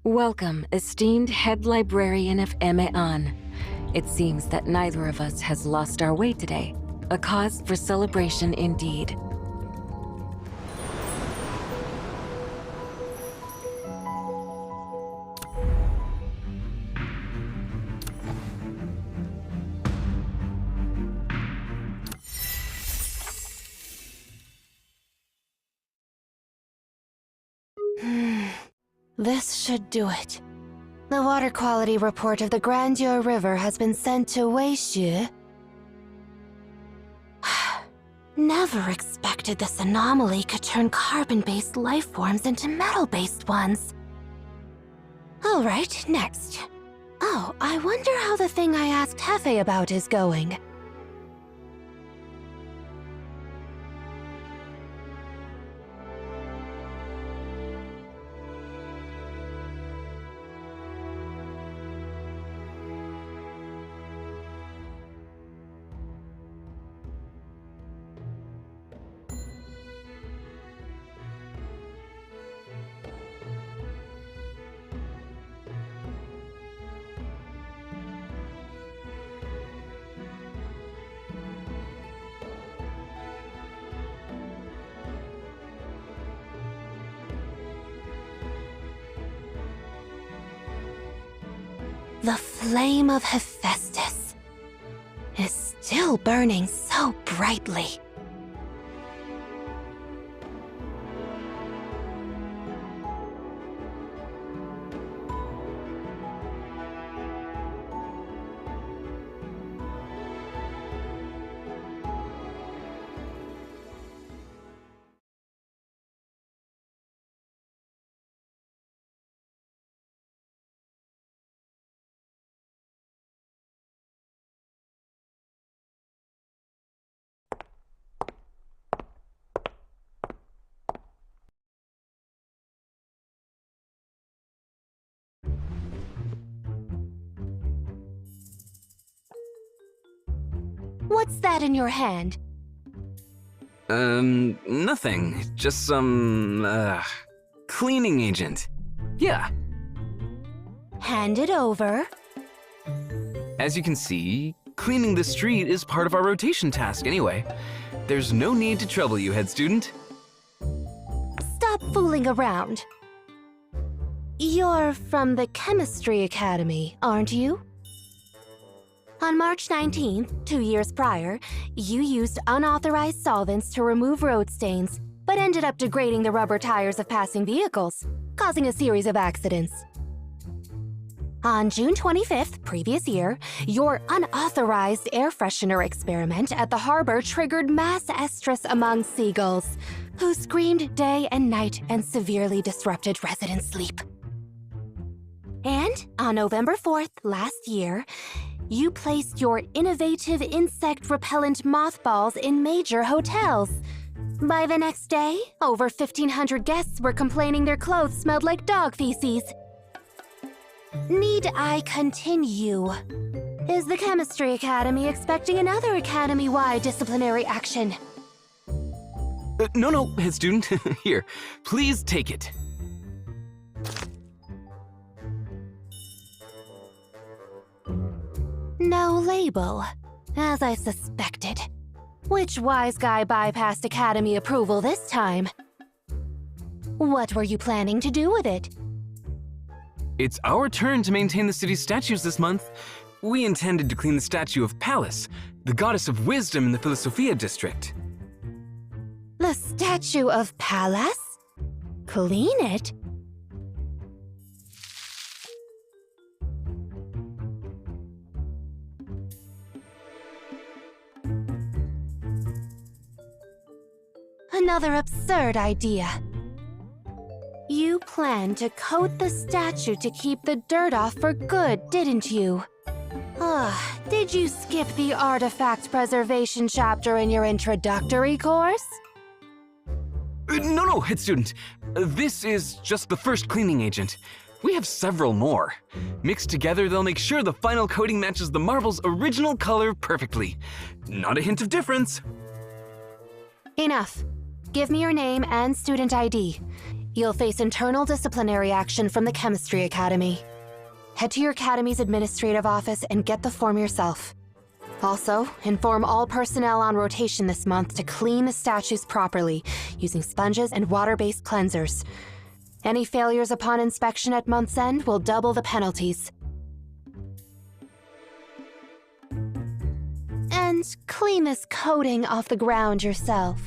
Welcome, esteemed head librarian of MINGZHOU. It seems that neither of us has lost our way today. A cause for celebration indeed. This should do it. The water quality report of the Grandeur River has been sent to Weishu. Never expected this anomaly could turn carbon-based life forms into metal-based ones. Alright, next. Oh, I wonder how the thing I asked Hefe about is going. The flame of Hephaestus is still burning so brightly. What's that in your hand? Nothing. Just some, cleaning agent. Yeah. Hand it over. As you can see, cleaning the street is part of our rotation task anyway. There's no need to trouble you, head student. Stop fooling around. You're from the Chemistry Academy, aren't you? On March 19th, 2 years prior, you used unauthorized solvents to remove road stains, but ended up degrading the rubber tires of passing vehicles, causing a series of accidents. On June 25th, previous year, your unauthorized air freshener experiment at the harbor triggered mass estrus among seagulls, who screamed day and night and severely disrupted resident sleep. And on November 4th last year, you placed your innovative insect-repellent mothballs in major hotels. By the next day, over 1,500 guests were complaining their clothes smelled like dog feces. Need I continue? Is the Chemistry Academy expecting another academy-wide disciplinary action? No, head student. Here, please take it. No label, as I suspected. Which wise guy bypassed Academy approval this time? What were you planning to do with it? It's our turn to maintain the city's statues this month. We intended to clean the statue of Pallas, the goddess of wisdom in the Philosophia district. The statue of Pallas? Clean it? Another absurd idea. You planned to coat the statue to keep the dirt off for good, didn't you? Did you skip the artifact preservation chapter in your introductory course? No, head student. This is just the first cleaning agent. We have several more. Mixed together, they'll make sure the final coating matches the marble's original color perfectly. Not a hint of difference. Enough. Give me your name and student ID. You'll face internal disciplinary action from the Chemistry Academy. Head to your Academy's administrative office and get the form yourself. Also, inform all personnel on rotation this month to clean the statues properly, using sponges and water-based cleansers. Any failures upon inspection at month's end will double the penalties. And clean this coating off the ground yourself.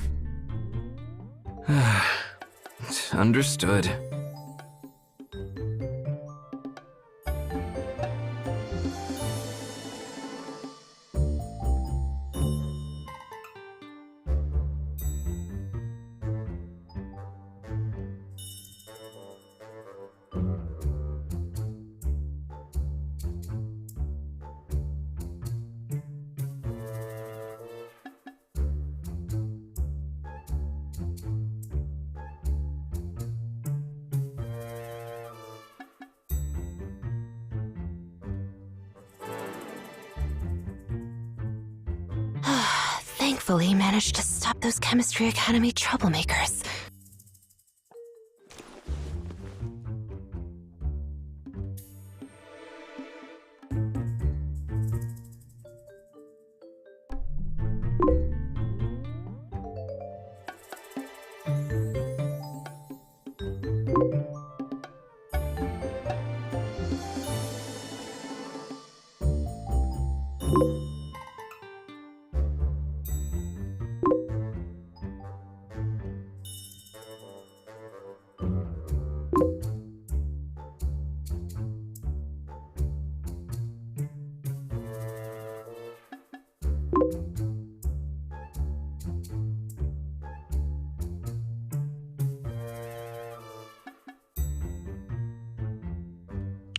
Understood. Thankfully, managed to stop those Chemistry Academy troublemakers.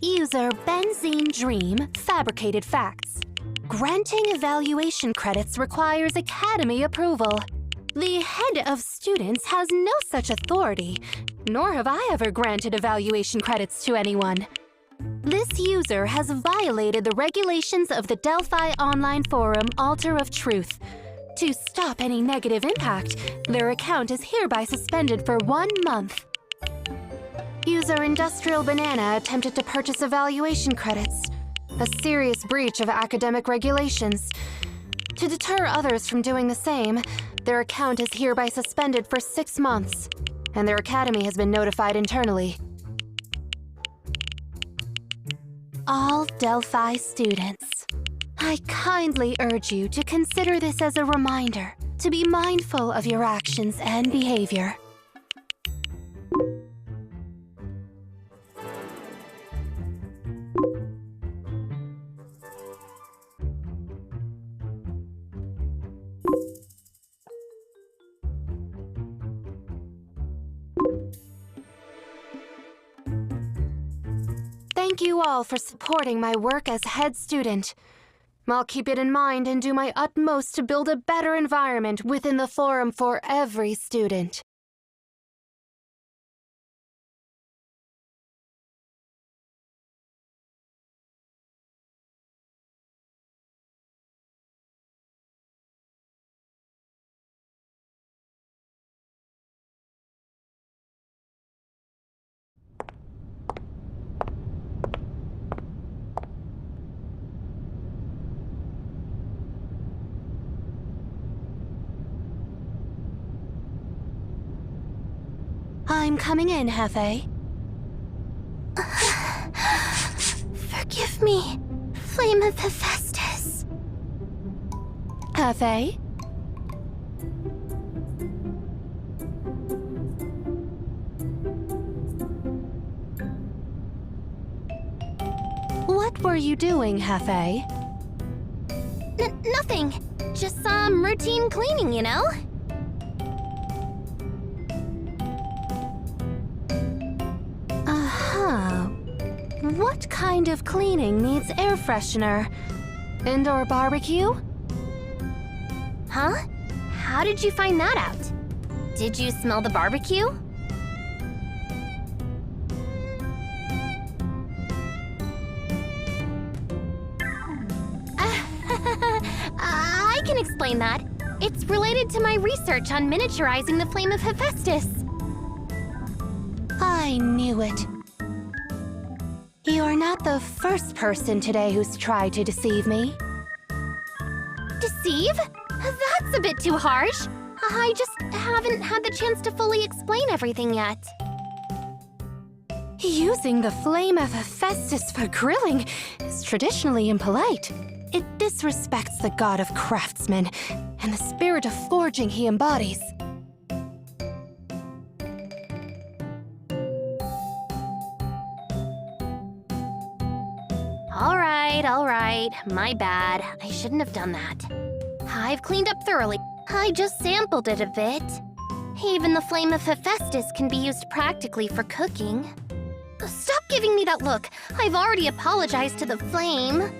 User Benzene Dream fabricated facts. Granting evaluation credits requires Academy approval. The head of students has no such authority, nor have I ever granted evaluation credits to anyone. This user has violated the regulations of the Delphi Online Forum Altar of Truth. To stop any negative impact, their account is hereby suspended for 1 month. User Industrial Banana attempted to purchase evaluation credits, a serious breach of academic regulations. To deter others from doing the same, their account is hereby suspended for 6 months, and their academy has been notified internally. All Delphi students, I kindly urge you to consider this as a reminder to be mindful of your actions and behavior. Thank you all for supporting my work as head student. I'll keep it in mind and do my utmost to build a better environment within the forum for every student. I'm coming in, Hefe. Forgive me, Flame of Hephaestus. Hefe? What were you doing, Hefe? Nothing. Just some routine cleaning, you know? Uh-huh. What kind of cleaning needs air freshener? Indoor barbecue? Huh? How did you find that out? Did you smell the barbecue? I can explain that. It's related to my research on miniaturizing the Flame of Hephaestus. I knew it. You're not the first person today who's tried to deceive me. Deceive? That's a bit too harsh. I just haven't had the chance to fully explain everything yet. Using the Flame of Hephaestus for grilling is traditionally impolite. It disrespects the god of craftsmen and the spirit of forging he embodies. All right. My bad. I shouldn't have done that. I've cleaned up thoroughly. I just sampled it a bit. Even the Flame of Hephaestus can be used practically for cooking. Stop giving me that look. I've already apologized to the flame.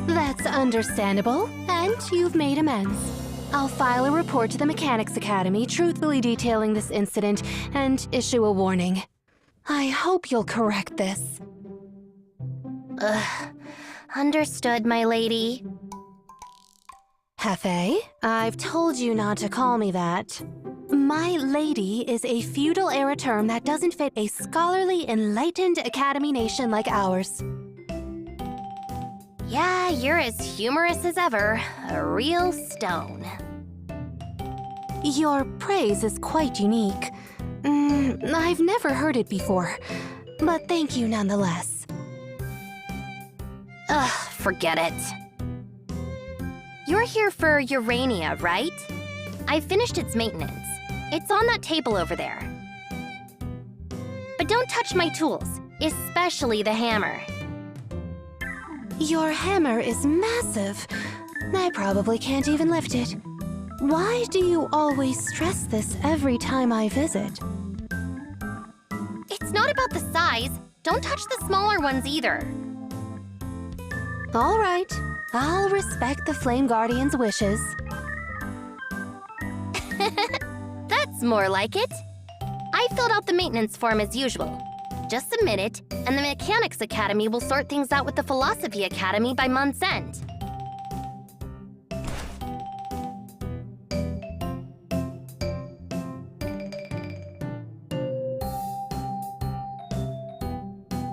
That's understandable, and you've made amends. I'll file a report to the Mechanics Academy, truthfully detailing this incident, and issue a warning. I hope you'll correct this. Understood, my lady. Hefe, I've told you not to call me that. My lady is a feudal-era term that doesn't fit a scholarly, enlightened academy nation like ours. Yeah, you're as humorous as ever. A real stone. Your praise is quite unique. I've never heard it before, but thank you nonetheless. Forget it. You're here for Urania, right? I finished its maintenance. It's on that table over there. But don't touch my tools, especially the hammer. Your hammer is massive. I probably can't even lift it. Why do you always stress this every time I visit? It's not about the size. Don't touch the smaller ones either. All right, I'll respect the Flame Guardian's wishes. That's more like it. I filled out the maintenance form as usual. Just submit it, and the Mechanics Academy will sort things out with the Philosophy Academy by month's end.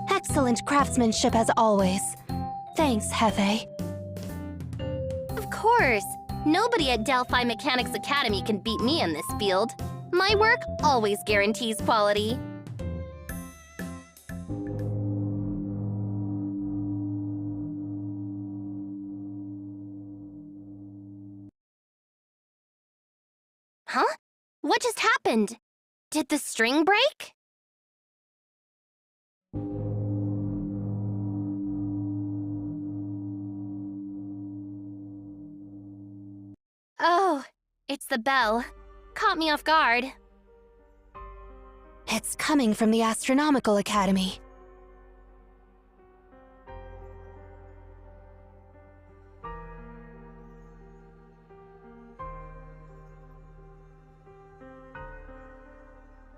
Excellent craftsmanship as always. Thanks, Hefe. Of course. Nobody at Delphi Mechanics Academy can beat me in this field. My work always guarantees quality. Huh? What just happened? Did the string break? Oh, it's the bell. Caught me off guard. It's coming from the Astronomical Academy.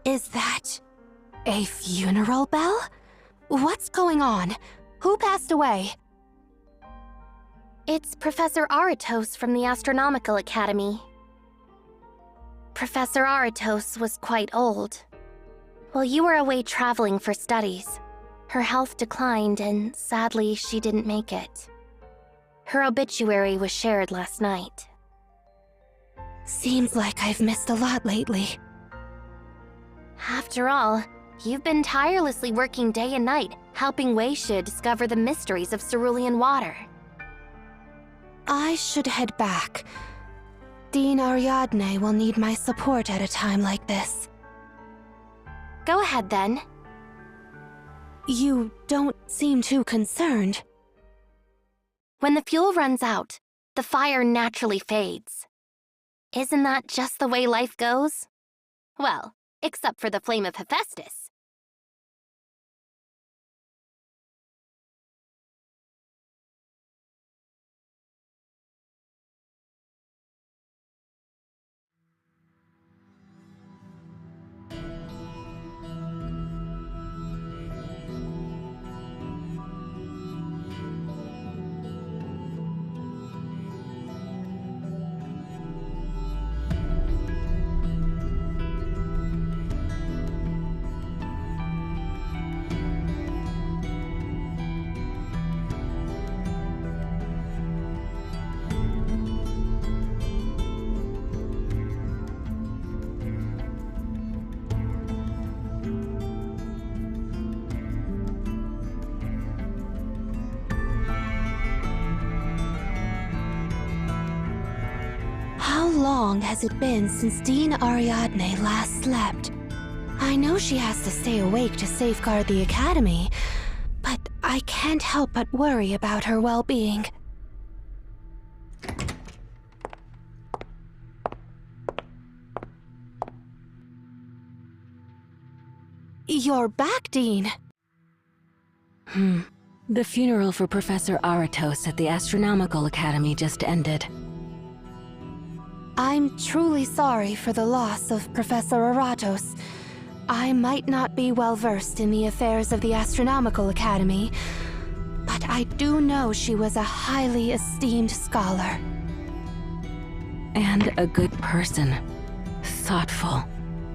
Is that a funeral bell? What's going on? Who passed away? It's Professor Aratos from the Astronomical Academy. Professor Aratos was quite old. While you were away traveling for studies, her health declined and sadly she didn't make it. Her obituary was shared last night. Seems like I've missed a lot lately. After all, you've been tirelessly working day and night, helping Weisha discover the mysteries of cerulean water. I should head back. Dean Ariadne will need my support at a time like this. Go ahead then. You don't seem too concerned. When the fuel runs out, the fire naturally fades. Isn't that just the way life goes? Well, except for the flame of Hephaestus. How long has it been since Dean Ariadne last slept? I know she has to stay awake to safeguard the Academy, but I can't help but worry about her well-being. You're back, Dean. The funeral for Professor Aratos at the Astronomical Academy just ended. I'm truly sorry for the loss of Professor Aratos. I might not be well versed in the affairs of the Astronomical Academy, but I do know she was a highly esteemed scholar. And a good person. Thoughtful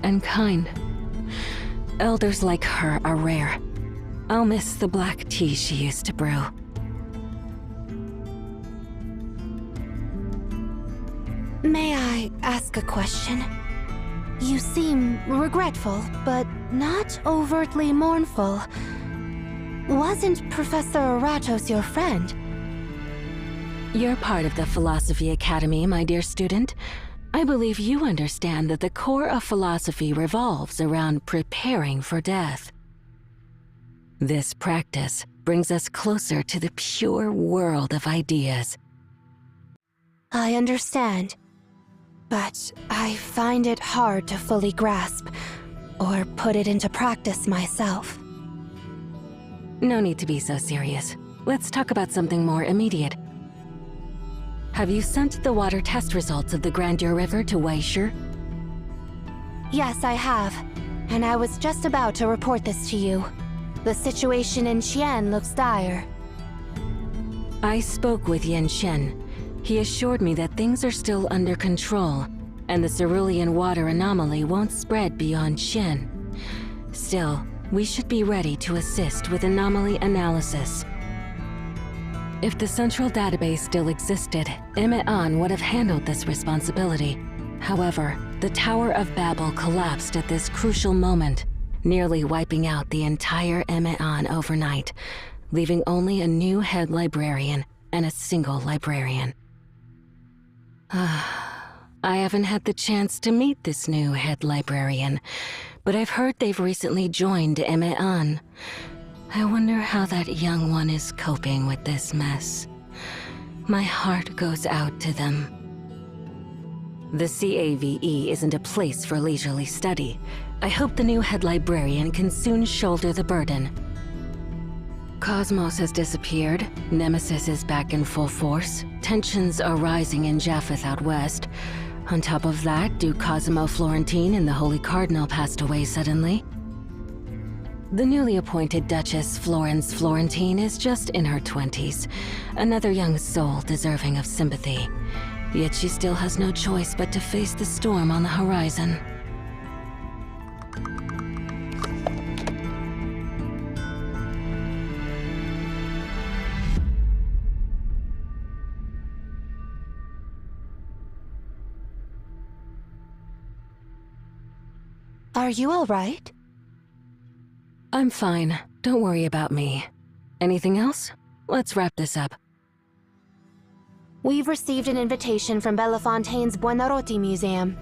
and kind. Elders like her are rare. I'll miss the black tea she used to brew. May I ask a question? You seem regretful, but not overtly mournful. Wasn't Professor Aratos your friend? You're part of the Philosophy Academy, my dear student. I believe you understand that the core of philosophy revolves around preparing for death. This practice brings us closer to the pure world of ideas. I understand, but I find it hard to fully grasp or put it into practice myself. No need to be so serious. Let's talk about something more immediate. Have you sent the water test results of the Grandeur River to Weisha? Yes, I have, and I was just about to report this to you. The situation in Xian looks dire. I spoke with Yenshen. He assured me that things are still under control, and the cerulean water anomaly won't spread beyond Xian. Still, we should be ready to assist with anomaly analysis. If the central database still existed, MINGZHOU would have handled this responsibility. However, the Tower of Babel collapsed at this crucial moment, nearly wiping out the entire MINGZHOU overnight, leaving only a new head librarian and a single librarian. I haven't had the chance to meet this new head librarian, but I've heard they've recently joined MINGZHOU. I wonder how that young one is coping with this mess. My heart goes out to them. The CAVE isn't a place for leisurely study. I hope the new head librarian can soon shoulder the burden. Cosmos has disappeared, Nemesis is back in full force, tensions are rising in Japheth out west. On top of that, Duke Cosimo Florentine and the Holy Cardinal passed away suddenly. The newly appointed Duchess Florence Florentine is just in her 20s, another young soul deserving of sympathy. Yet she still has no choice but to face the storm on the horizon. Are you all right? I'm fine. Don't worry about me. Anything else? Let's wrap this up. We've received an invitation from Bellefontaine's Buonarroti Museum.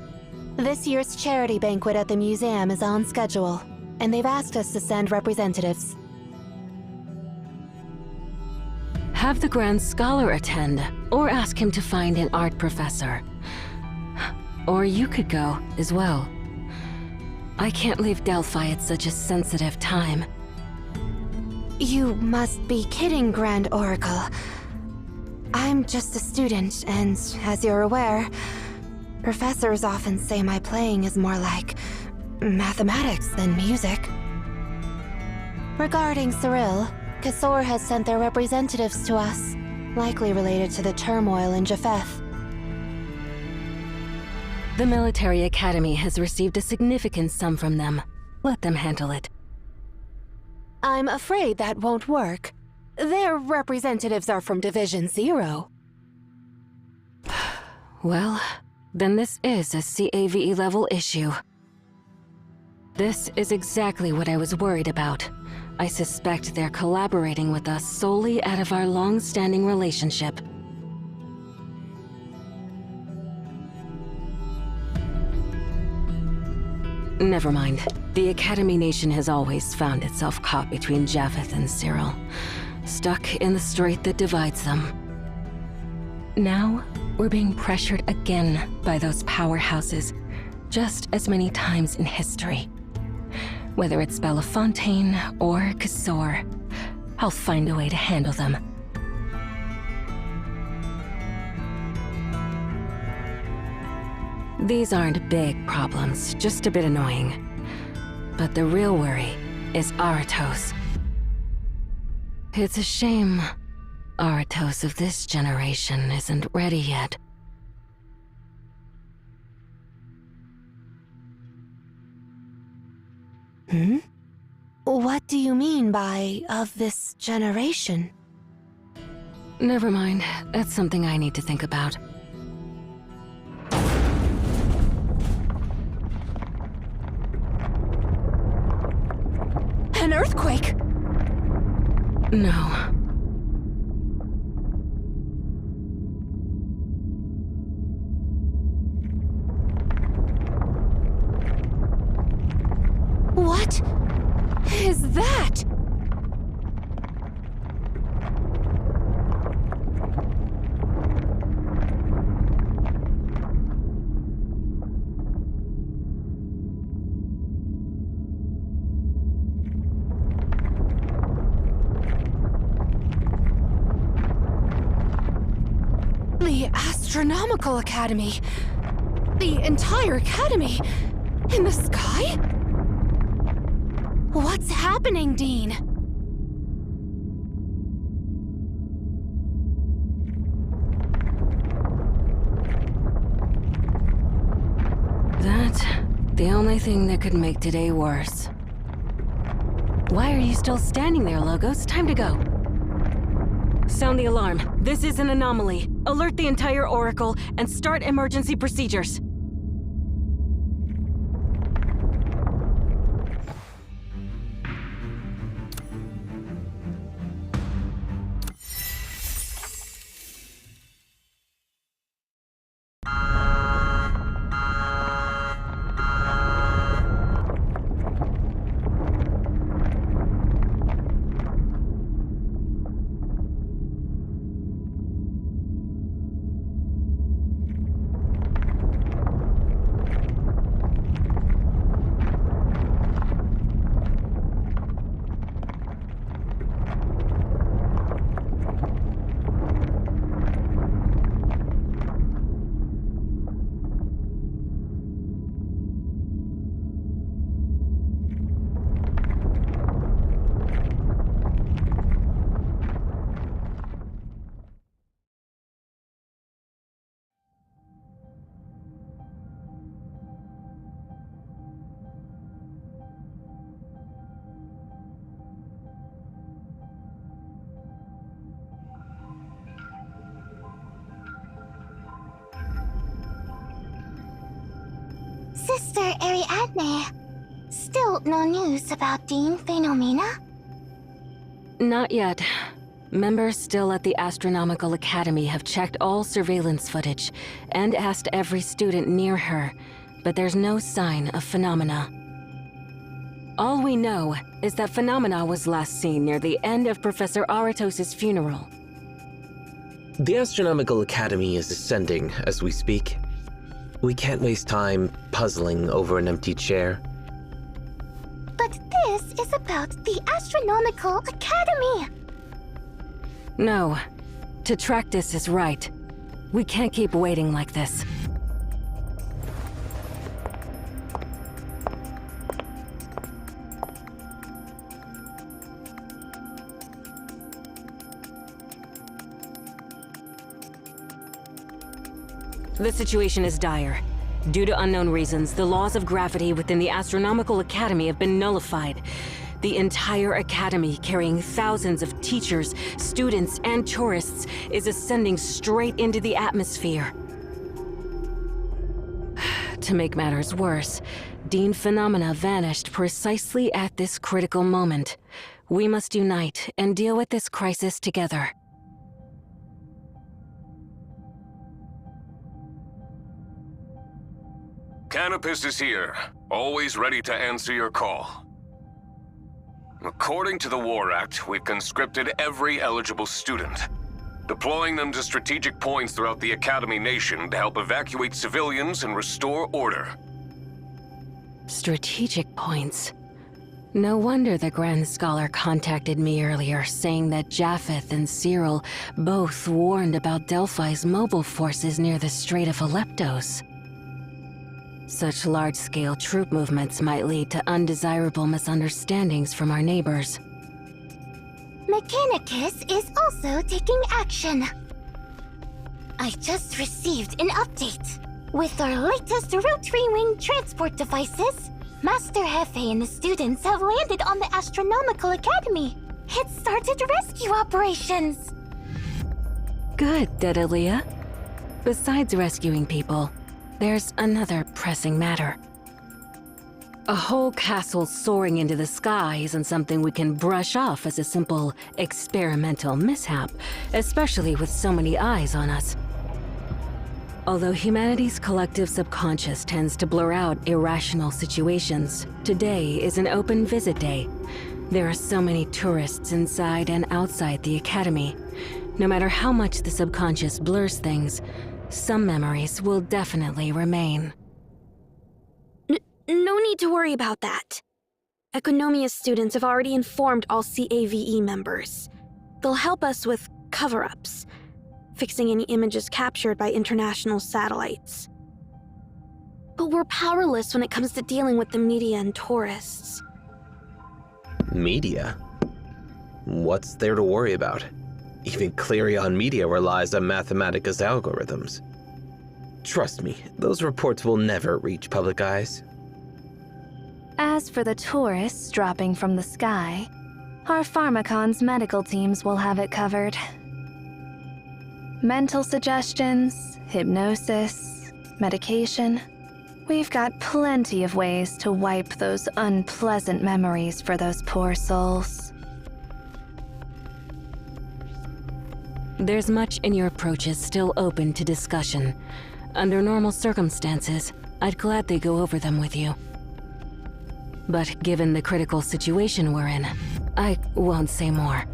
This year's charity banquet at the museum is on schedule, and they've asked us to send representatives. Have the Grand Scholar attend, or ask him to find an art professor. Or you could go, as well. I can't leave Delphi at such a sensitive time. You must be kidding, Grand Oracle. I'm just a student, and as you're aware, professors often say my playing is more like mathematics than music. Regarding Cyril, Kasor has sent their representatives to us, likely related to the turmoil in Japheth. The military academy has received a significant sum from them. Let them handle it. I'm afraid that won't work. Their representatives are from Division 0. Well, then this is a CAVE level issue. This is exactly what I was worried about. I suspect they're collaborating with us solely out of our long-standing relationship. Never mind. The Academy Nation has always found itself caught between Japheth and Cyril, stuck in the strait that divides them. Now, we're being pressured again by those powerhouses, just as many times in history. Whether it's Bellefontaine or Kasor, I'll find a way to handle them. These aren't big problems, just a bit annoying. But the real worry is Aratos. It's a shame Aratos of this generation isn't ready yet. What do you mean by "of this generation"? Never mind, that's something I need to think about. An earthquake! No. What is that? The Astronomical Academy. The entire Academy. In the sky? What's happening, Dean? That's the only thing that could make today worse. Why are you still standing there, Logos? Time to go. Sound the alarm. This is an anomaly. Alert the entire Oracle and start emergency procedures. Sister Ariadne, still no news about Dean Phenomena? Not yet. Members still at the Astronomical Academy have checked all surveillance footage and asked every student near her, but there's no sign of Phenomena. All we know is that Phenomena was last seen near the end of Professor Aratos' funeral. The Astronomical Academy is ascending as we speak. We can't waste time puzzling over an empty chair. But this is about the Astronomical Academy! No. Tetractus is right. We can't keep waiting like this. The situation is dire. Due to unknown reasons, the laws of gravity within the Astronomical Academy have been nullified. The entire academy, carrying thousands of teachers, students, and tourists, is ascending straight into the atmosphere. To make matters worse, Dean Phenomena vanished precisely at this critical moment. We must unite and deal with this crisis together. Canopus is here, always ready to answer your call. According to the War Act, we've conscripted every eligible student, deploying them to strategic points throughout the Academy nation to help evacuate civilians and restore order. Strategic points. No wonder the Grand Scholar contacted me earlier, saying that Japheth and Cyril both warned about Delphi's mobile forces near the Strait of Aleptos. Such large-scale troop movements might lead to undesirable misunderstandings from our neighbors. Mechanicus is also taking action. I just received an update. With our latest rotary wing transport devices, Master Hefe and the students have landed on the Astronomical Academy. It started rescue operations. Good, Dedalia. Besides rescuing people, there's another pressing matter. A whole castle soaring into the sky isn't something we can brush off as a simple experimental mishap, especially with so many eyes on us. Although humanity's collective subconscious tends to blur out irrational situations, today is an open visit day. There are so many tourists inside and outside the Academy. No matter how much the subconscious blurs things, some memories will definitely remain. No need to worry about that. Economia students have already informed all CAVE members. They'll help us with cover-ups, fixing any images captured by international satellites. But we're powerless when it comes to dealing with the media and tourists. Media? What's there to worry about? Even Clarion Media relies on Mathematica's algorithms. Trust me, those reports will never reach public eyes. As for the tourists dropping from the sky, our Pharmacon's medical teams will have it covered. Mental suggestions, hypnosis, medication. We've got plenty of ways to wipe those unpleasant memories for those poor souls. There's much in your approaches still open to discussion. Under normal circumstances, I'd gladly go over them with you. But given the critical situation we're in, I won't say more.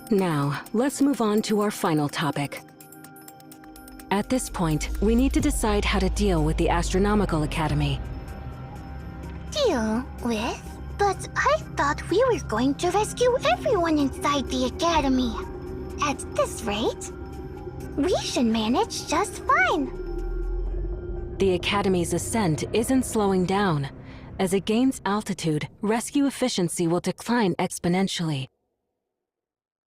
Now, let's move on to our final topic. At this point, we need to decide how to deal with the Astronomical Academy. Deal with? But I thought we were going to rescue everyone inside the Academy. At this rate, we should manage just fine. The Academy's ascent isn't slowing down. As it gains altitude, rescue efficiency will decline exponentially.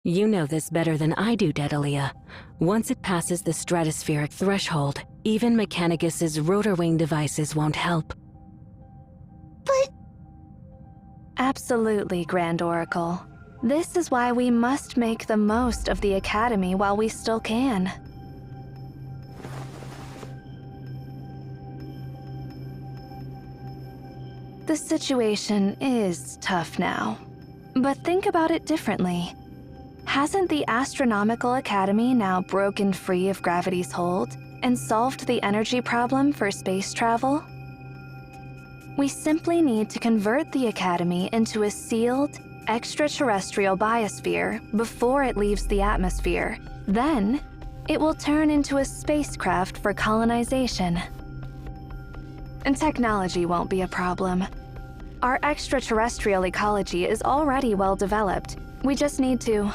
You know this better than I do, Dedalia. Once it passes the stratospheric threshold, even Mechanicus's rotor wing devices won't help. But Absolutely, Grand Oracle. This is why we must make the most of the Academy while we still can. The situation is tough now, but think about it differently. Hasn't the Astronomical Academy now broken free of gravity's hold and solved the energy problem for space travel? We simply need to convert the Academy into a sealed, extraterrestrial biosphere before it leaves the atmosphere. Then, it will turn into a spacecraft for colonization. And technology won't be a problem. Our extraterrestrial ecology is already well developed. We just need to...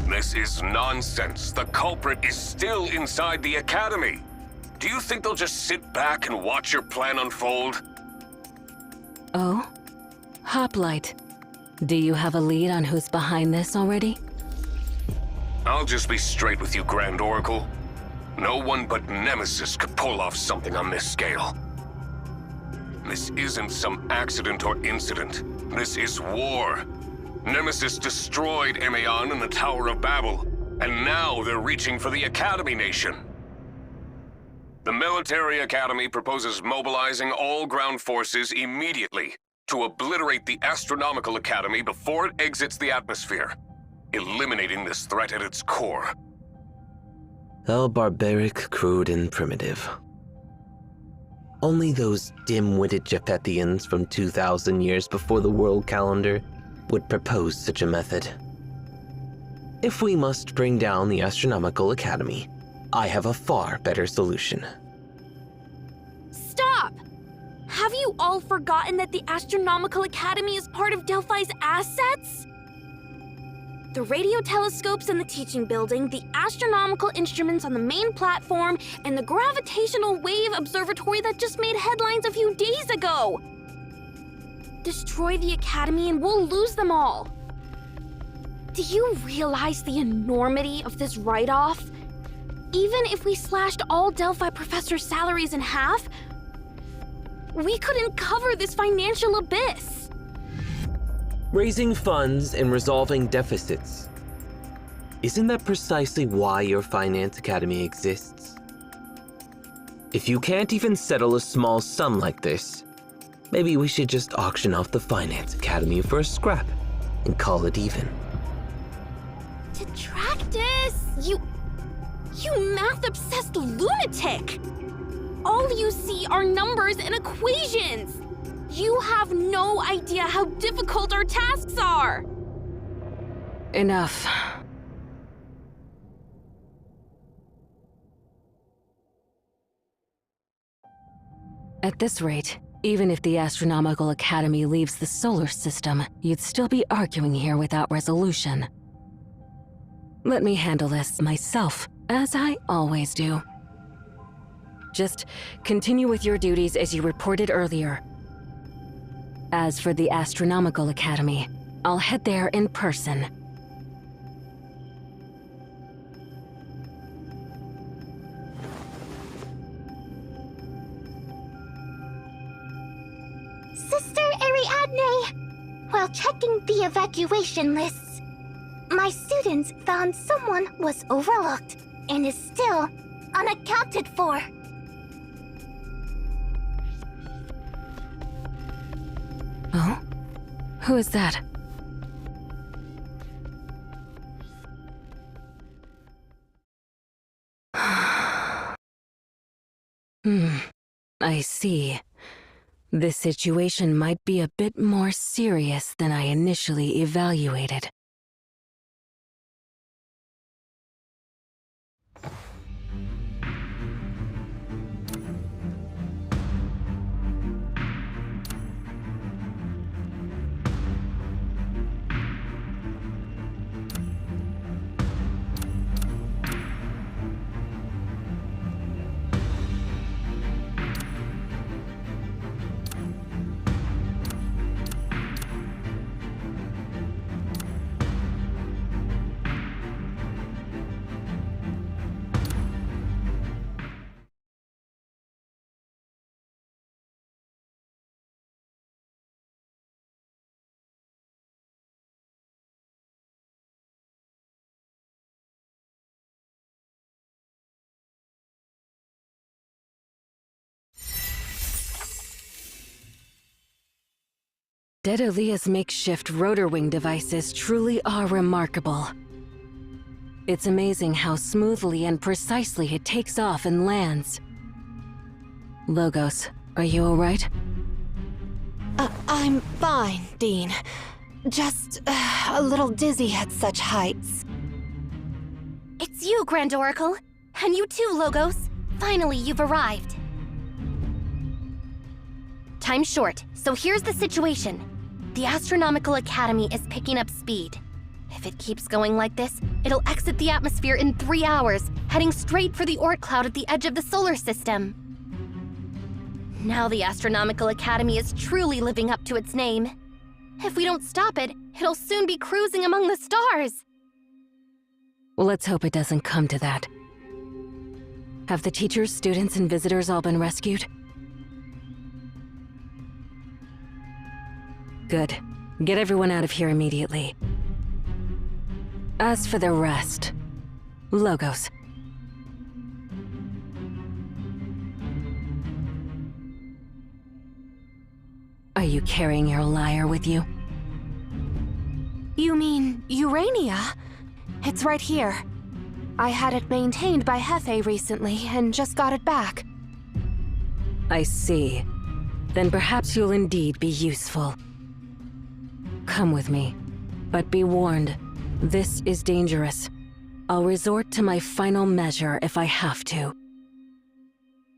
This is nonsense. The culprit is still inside the Academy. Do you think they'll just sit back and watch your plan unfold? Oh? Hoplite. Do you have a lead on who's behind this already? I'll just be straight with you, Grand Oracle. No one but Nemesis could pull off something on this scale. This isn't some accident or incident. This is war. Nemesis destroyed Emeon and the Tower of Babel, and now they're reaching for the Academy Nation. The Military Academy proposes mobilizing all ground forces immediately to obliterate the Astronomical Academy before it exits the atmosphere, eliminating this threat at its core. How barbaric, crude, and primitive. Only those dim-witted Japhethians from 2,000 years before the world calendar would propose such a method. If we must bring down the Astronomical Academy, I have a far better solution. Stop! Have you all forgotten that the Astronomical Academy is part of Delphi's assets? The radio telescopes in the teaching building, the astronomical instruments on the main platform, and the gravitational wave observatory that just made headlines a few days ago. Destroy the Academy and we'll lose them all. Do you realize the enormity of this write-off? Even if we slashed all Delphi professors' salaries in half, we couldn't cover this financial abyss. Raising funds and resolving deficits. Isn't that precisely why your Finance Academy exists? If you can't even settle a small sum like this, maybe we should just auction off the Finance Academy for a scrap and call it even. Detractus! You math-obsessed lunatic! All you see are numbers and equations! You have no idea how difficult our tasks are! Enough. At this rate, even if the Astronomical Academy leaves the solar system, you'd still be arguing here without resolution. Let me handle this myself, as I always do. Just continue with your duties as you reported earlier. As for the Astronomical Academy, I'll head there in person. Sister Ariadne! While checking the evacuation lists, my students found someone was overlooked and is still unaccounted for. Oh? Who is that? I see. This situation might be a bit more serious than I initially evaluated. Dedalia's makeshift rotor wing devices truly are remarkable. It's amazing how smoothly and precisely it takes off and lands. Logos, are you alright? I'm fine, Dean. Just a little dizzy at such heights. It's you, Grand Oracle. And you too, Logos. Finally, you've arrived. Time's short, so here's the situation. The Astronomical Academy is picking up speed. If it keeps going like this, it'll exit the atmosphere in 3 hours, heading straight for the Oort cloud at the edge of the solar system. Now the Astronomical Academy is truly living up to its name. If we don't stop it, it'll soon be cruising among the stars. Well, let's hope it doesn't come to that. Have the teachers, students, and visitors all been rescued? Good. Get everyone out of here immediately. As for the rest, Logos. Are you carrying your lyre with you? You mean Urania? It's right here. I had it maintained by Hefe recently and just got it back. I see. Then perhaps you'll indeed be useful. Come with me, but be warned, this is dangerous. I'll resort to my final measure if I have to.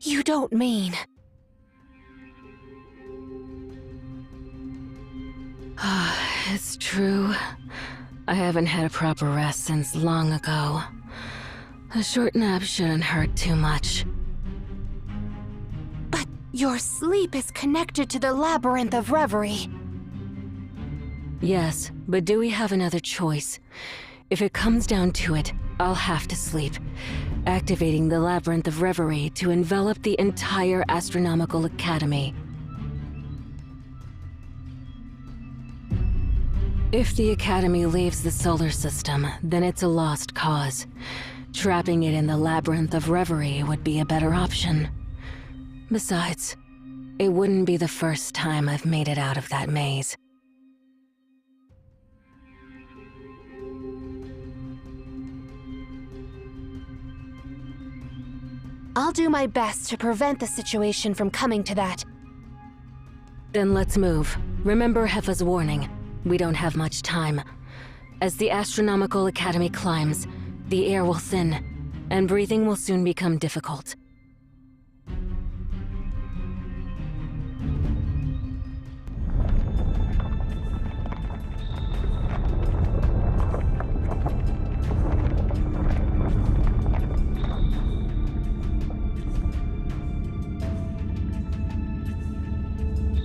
You don't mean... It's true. I haven't had a proper rest since long ago. A short nap shouldn't hurt too much. But your sleep is connected to the Labyrinth of Reverie. Yes, but do we have another choice? If it comes down to it, I'll have to sleep, activating the Labyrinth of Reverie to envelop the entire Astronomical Academy. If the Academy leaves the solar system, then it's a lost cause. Trapping it in the Labyrinth of Reverie would be a better option. Besides, it wouldn't be the first time I've made it out of that maze. I'll do my best to prevent the situation from coming to that. Then let's move. Remember Hefe's warning. We don't have much time. As the Astronomical Academy climbs, the air will thin, and breathing will soon become difficult.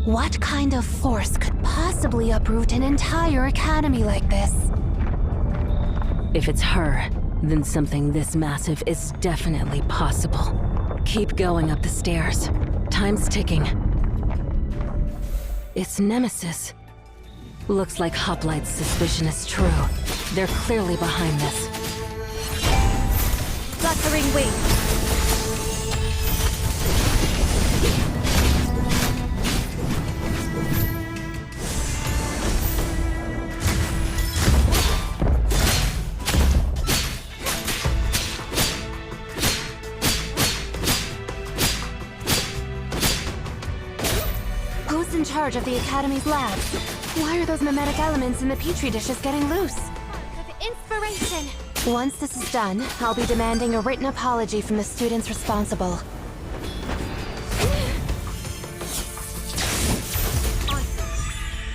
What kind of force could possibly uproot an entire academy like this? If it's her, then something this massive is definitely possible. Keep going up the stairs. Time's ticking. It's Nemesis. Looks like Hoplite's suspicion is true. They're clearly behind this. Fluttering wing. Who's in charge of the Academy's labs? Why are those mimetic elements in the petri dishes getting loose? Inspiration! Once this is done, I'll be demanding a written apology from the students responsible.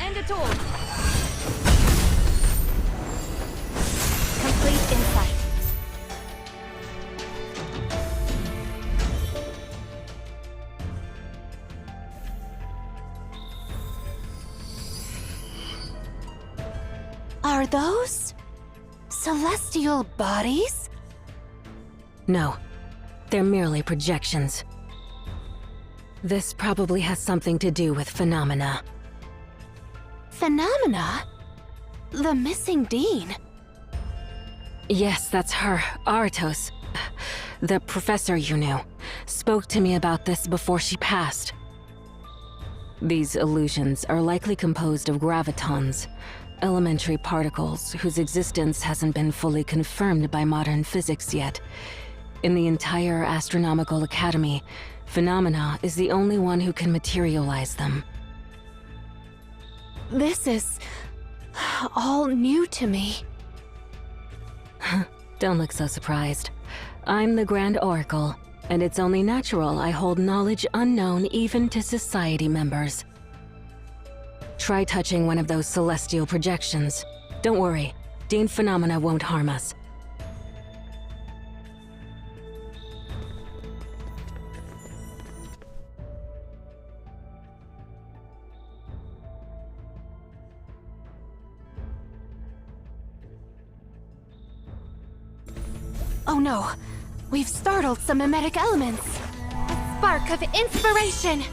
End it all. Complete insight. Are those celestial bodies? No, they're merely projections. This probably has something to do with phenomena. Phenomena? The missing Dean? Yes, that's her, Aratos. The professor you knew spoke to me about this before she passed. These illusions are likely composed of gravitons, elementary particles whose existence hasn't been fully confirmed by modern physics yet. In the entire Astronomical Academy, Phenomena is the only one who can materialize them. This is all new to me. Don't look so surprised. I'm the Grand Oracle, and it's only natural I hold knowledge unknown even to society members. Try touching one of those celestial projections. Don't worry, Dean Phenomena won't harm us. Oh no, we've startled some mimetic elements. A spark of inspiration!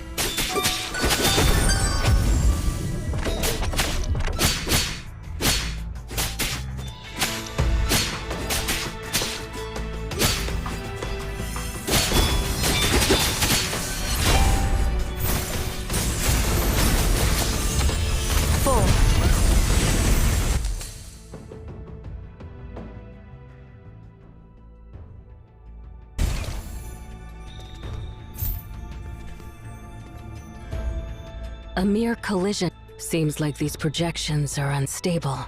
A mere collision. Seems like these projections are unstable.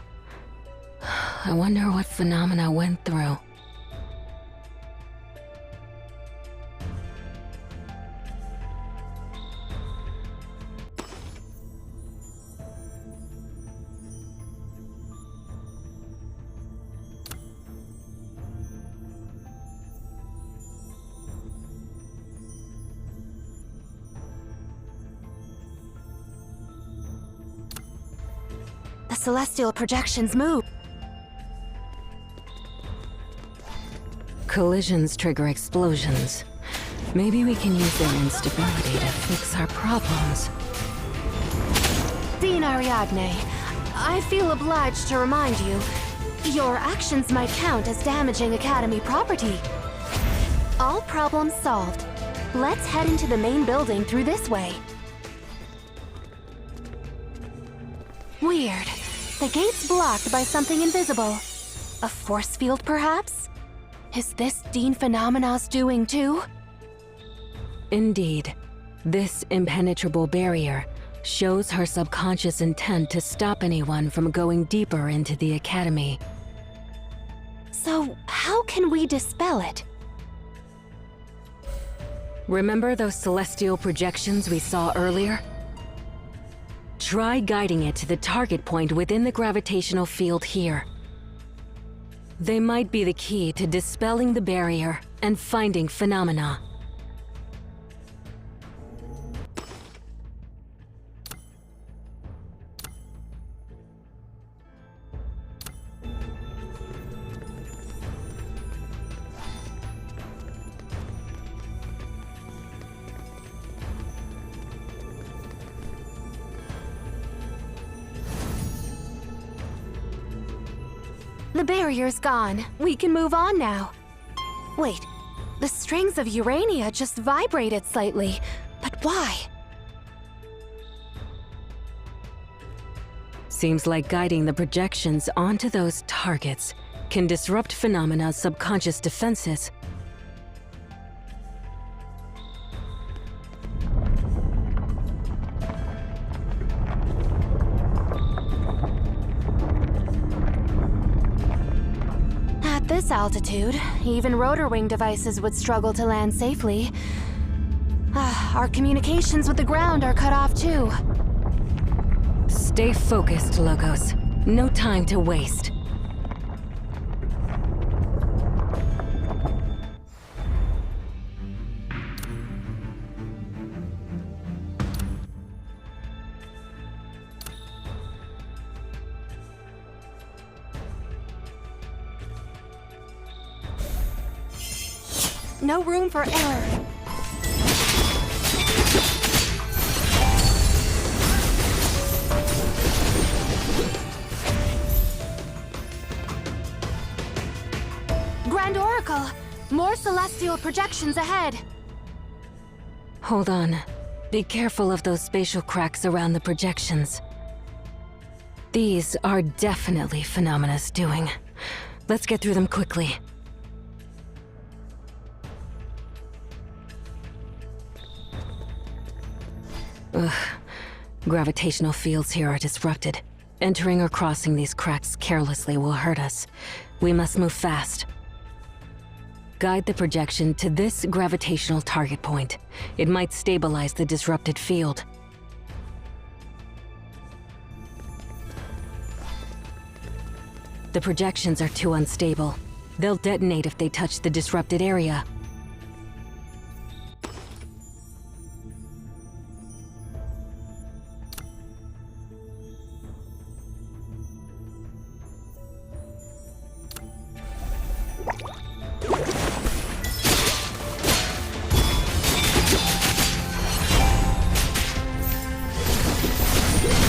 I wonder what Phenomena went through. The celestial projections move. Collisions trigger explosions. Maybe we can use their instability to fix our problems. Dean Ariadne, I feel obliged to remind you, your actions might count as damaging Academy property. All problems solved. Let's head into the main building through this way. Weird. The gate's blocked by something invisible. A force field, perhaps? Is this Dean Phenomena's doing too? Indeed. This impenetrable barrier shows her subconscious intent to stop anyone from going deeper into the Academy. So, how can we dispel it? Remember those celestial projections we saw earlier? Try guiding it to the target point within the gravitational field here. They might be the key to dispelling the barrier and finding Phenomena. The barrier's gone. We can move on now. Wait, the strings of Urania just vibrated slightly. But why? Seems like guiding the projections onto those targets can disrupt Phenomena's subconscious defenses. At this altitude, even rotor wing devices would struggle to land safely. Our communications with the ground are cut off too. Stay focused, Logos. No time to waste. No room for error. Grand Oracle! More celestial projections ahead! Hold on. Be careful of those spatial cracks around the projections. These are definitely Phenomena's doing. Let's get through them quickly. Ugh. Gravitational fields here are disrupted. Entering or crossing these cracks carelessly will hurt us. We must move fast. Guide the projection to this gravitational target point. It might stabilize the disrupted field. The projections are too unstable. They'll detonate if they touch the disrupted area.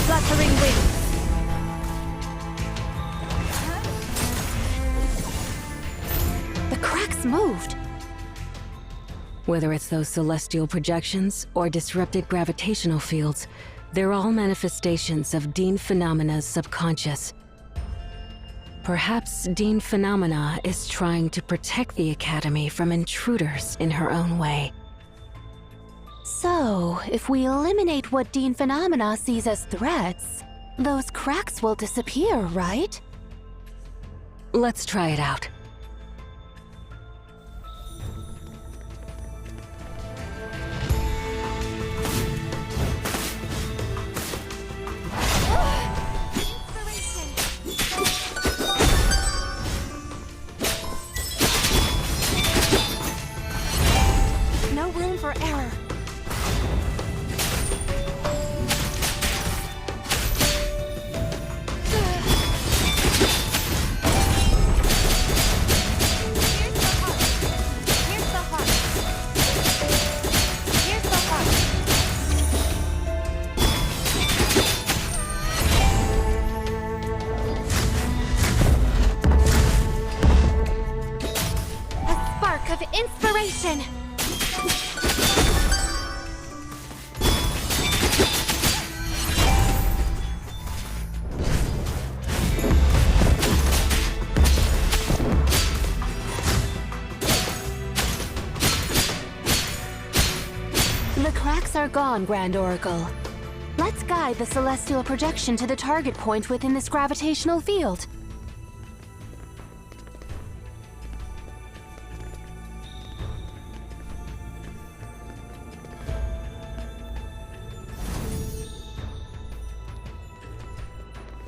Fluttering wings. The cracks moved. Whether it's those celestial projections or disrupted gravitational fields, they're all manifestations of Dean Phenomena's subconscious. Perhaps Dean Phenomena is trying to protect the Academy from intruders in her own way. So, if we eliminate what Dean Phenomena sees as threats, those cracks will disappear, right? Let's try it out. No room for error. Of inspiration! The cracks are gone, Grand Oracle. Let's guide the celestial projection to the target point within this gravitational field.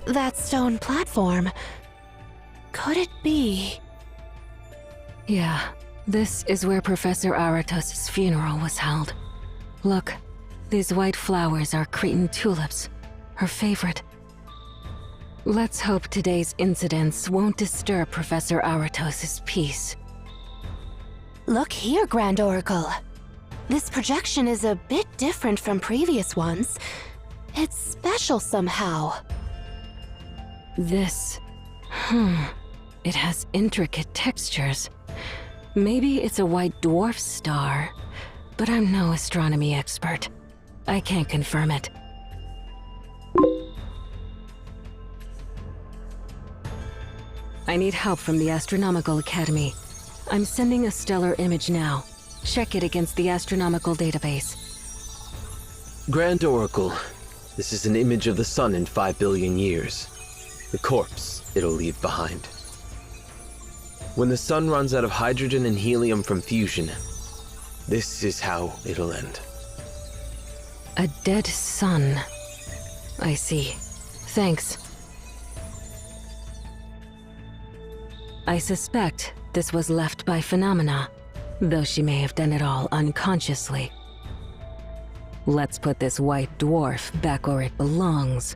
That stone platform. Could it be? Yeah, this is where Professor Aratos' funeral was held. Look, these white flowers are Cretan tulips, her favorite. Let's hope today's incidents won't disturb Professor Aratos' peace. Look here, Grand Oracle. This projection is a bit different from previous ones. It's special somehow. This... It has intricate textures. Maybe it's a white dwarf star, but I'm no astronomy expert. I can't confirm it. I need help from the Astronomical Academy. I'm sending a stellar image now. Check it against the astronomical database. Grand Oracle, this is an image of the sun in 5 billion years. The corpse it'll leave behind. When the sun runs out of hydrogen and helium from fusion, this is how it'll end. A dead sun. I see. Thanks. I suspect this was left by Phenomena, though she may have done it all unconsciously. Let's put this white dwarf back where it belongs.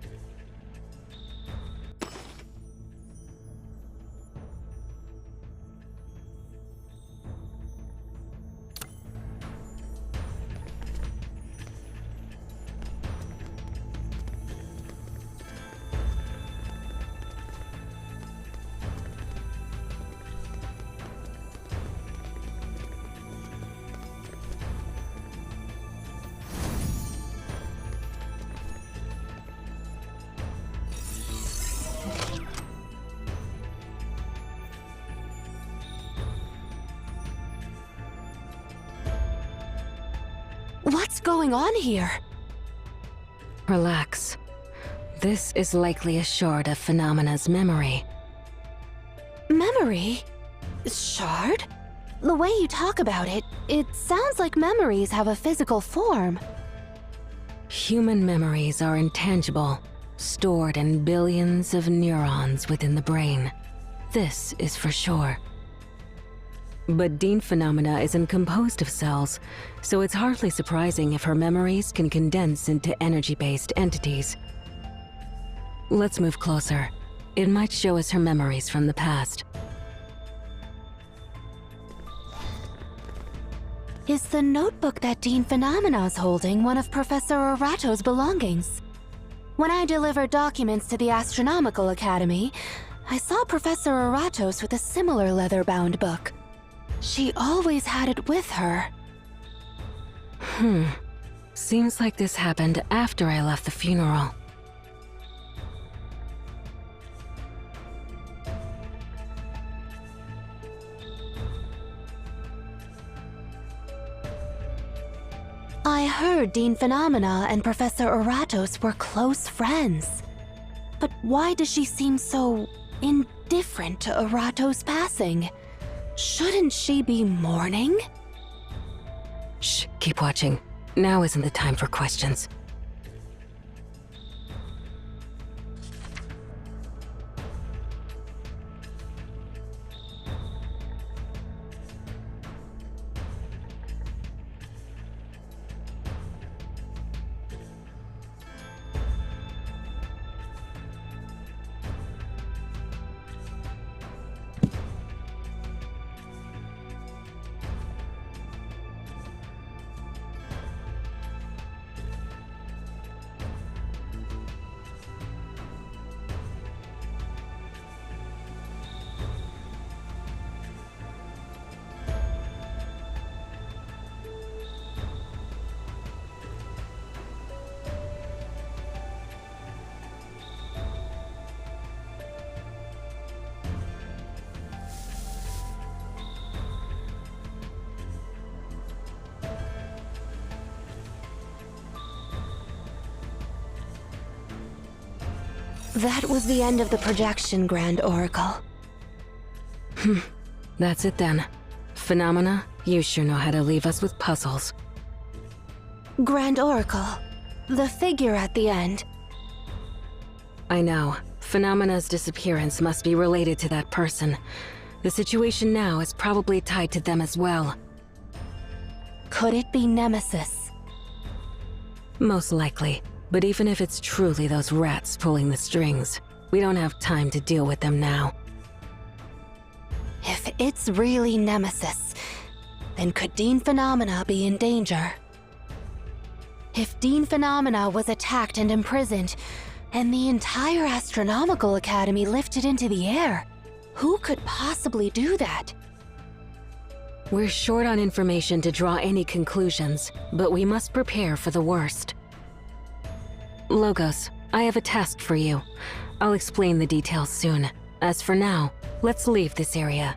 What's going on here? Relax. This is likely a shard of Phenomena's memory. Memory? Shard? The way you talk about it, it sounds like memories have a physical form. Human memories are intangible, stored in billions of neurons within the brain. This is for sure. But Dean Phenomena isn't composed of cells, so it's hardly surprising if her memories can condense into energy-based entities. Let's move closer. It might show us her memories from the past. Is the notebook that Dean Phenomena's holding one of Professor Orato's belongings? When I delivered documents to the Astronomical Academy, I saw Professor Oratos with a similar leather-bound book. She always had it with her. Seems like this happened after I left the funeral. I heard Dean Phenomena and Professor Oratos were close friends. But why does she seem so indifferent to Orato's passing? Shouldn't she be mourning? Shh, keep watching. Now isn't the time for questions. That was the end of the projection, Grand Oracle. That's it then. Phenomena, you sure know how to leave us with puzzles. Grand Oracle, the figure at the end. I know. Phenomena's disappearance must be related to that person. The situation now is probably tied to them as well. Could it be Nemesis? Most likely. But even if it's truly those rats pulling the strings, we don't have time to deal with them now. If it's really Nemesis, then could Dean Phenomena be in danger? If Dean Phenomena was attacked and imprisoned, and the entire Astronomical Academy lifted into the air, who could possibly do that? We're short on information to draw any conclusions, but we must prepare for the worst. Logos, I have a task for you. I'll explain the details soon. As for now, let's leave this area.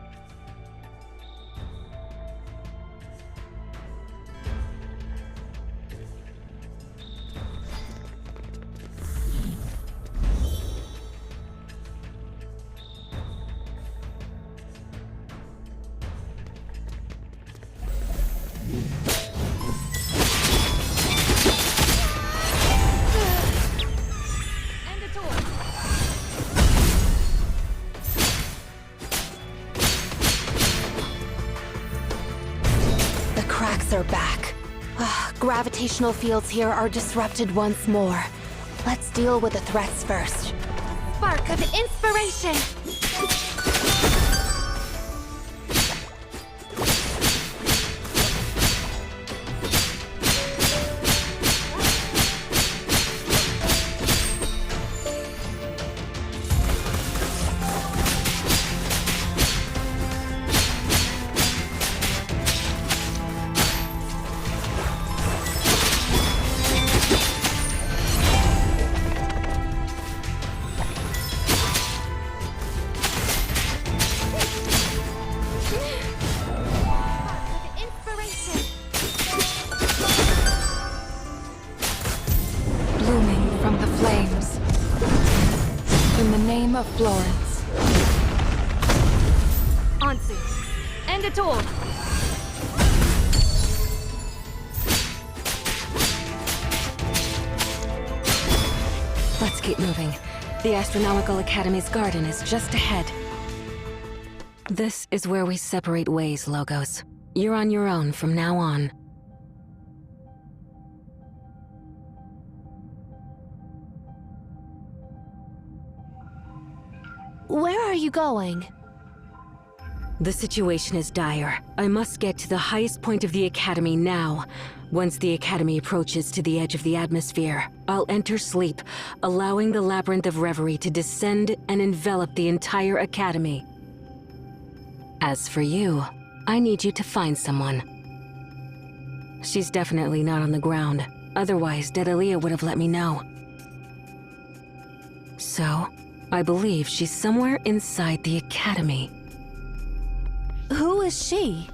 Are back. Gravitational fields here are disrupted once more. Let's deal with the threats first. Spark of inspiration! Flame of Florence. Anzi, end it all. Let's keep moving. The Astronomical Academy's garden is just ahead. This is where we separate ways, Logos. You're on your own from now on. Where are you going? The situation is dire. I must get to the highest point of the Academy now. Once the Academy approaches to the edge of the atmosphere, I'll enter sleep, allowing the Labyrinth of Reverie to descend and envelop the entire Academy. As for you, I need you to find someone. She's definitely not on the ground. Otherwise, Dedalia would have let me know. So, I believe she's somewhere inside the Academy. Who is she?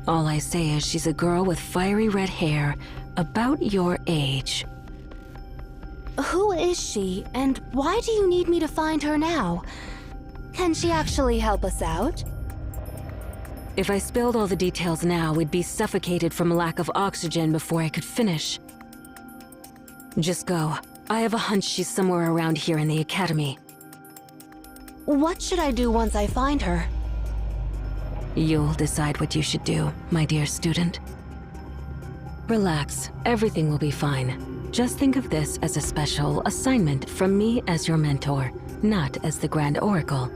All I say is she's a girl with fiery red hair, about your age. Who is she, and why do you need me to find her now? Can she actually help us out? If I spilled all the details now, we'd be suffocated from lack of oxygen before I could finish. Just go. I have a hunch she's somewhere around here in the Academy. What should I do once I find her? You'll decide what you should do, my dear student. Relax, everything will be fine. Just think of this as a special assignment from me as your mentor, not as the Grand Oracle.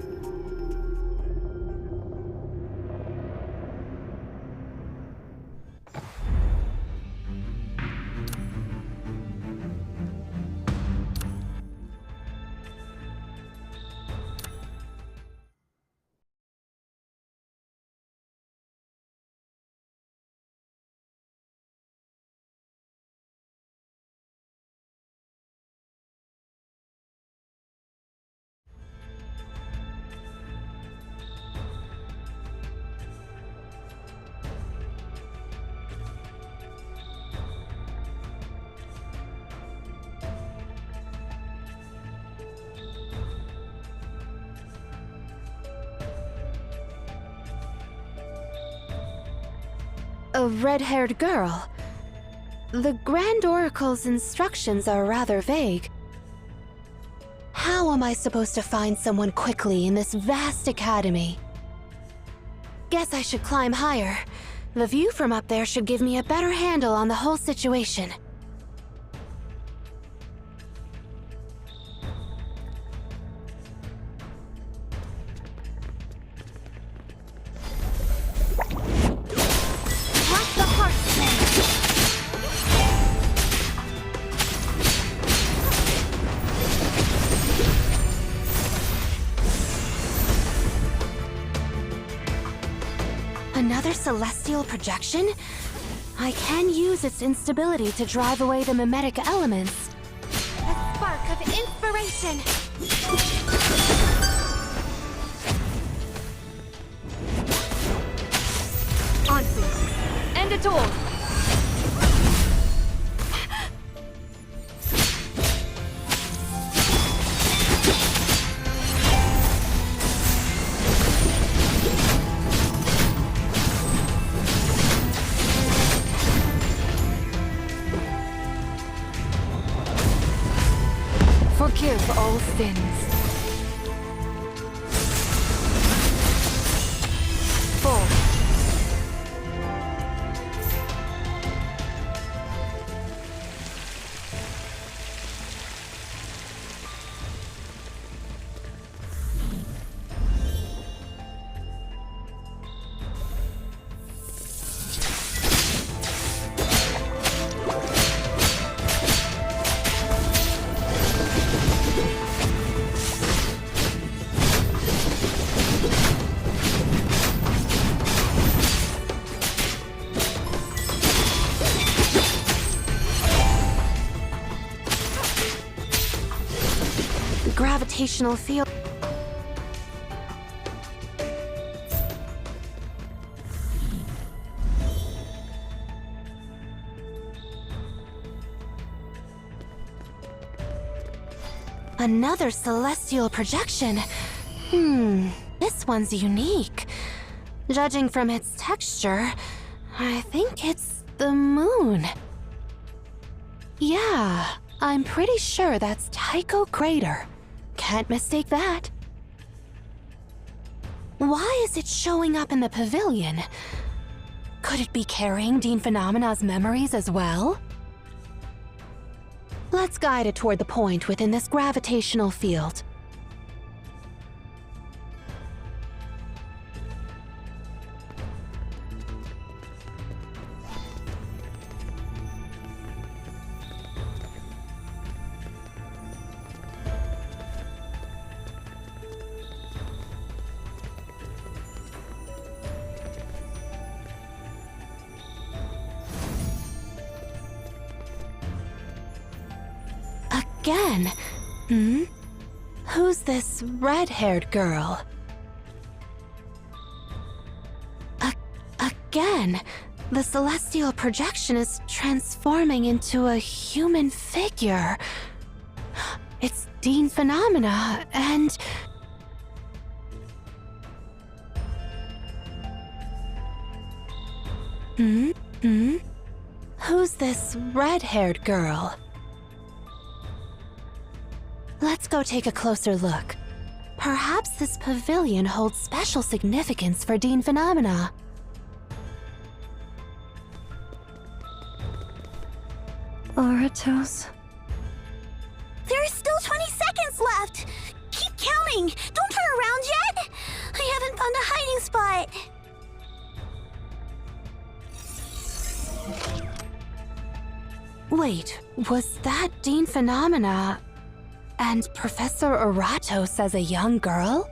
A red-haired girl. The Grand Oracle's instructions are rather vague. How am I supposed to find someone quickly in this vast academy? Guess I should climb higher. The view from up there should give me a better handle on the whole situation. Another celestial projection? I can use its instability to drive away the mimetic elements. A spark of inspiration! Anzi, end it all. Forgive all sins. Fall. Gravitational field. Another celestial projection. This one's unique. Judging from its texture, I think it's the moon. Yeah, I'm pretty sure that's Tycho Crater. Can't mistake that. Why is it showing up in the pavilion? Could it be carrying Dean Phenomena's memories as well? Let's guide it toward the point within this gravitational field. Again? Who's this red-haired girl? Again, the celestial projection is transforming into a human figure. It's Dean Phenomena, and... Who's this red-haired girl? Let's go take a closer look. Perhaps this pavilion holds special significance for Dean Phenomena. Oratos? There are still 20 seconds left! Keep counting! Don't turn around yet! I haven't found a hiding spot! Wait, was that Dean Phenomena and Professor Eratos as a young girl?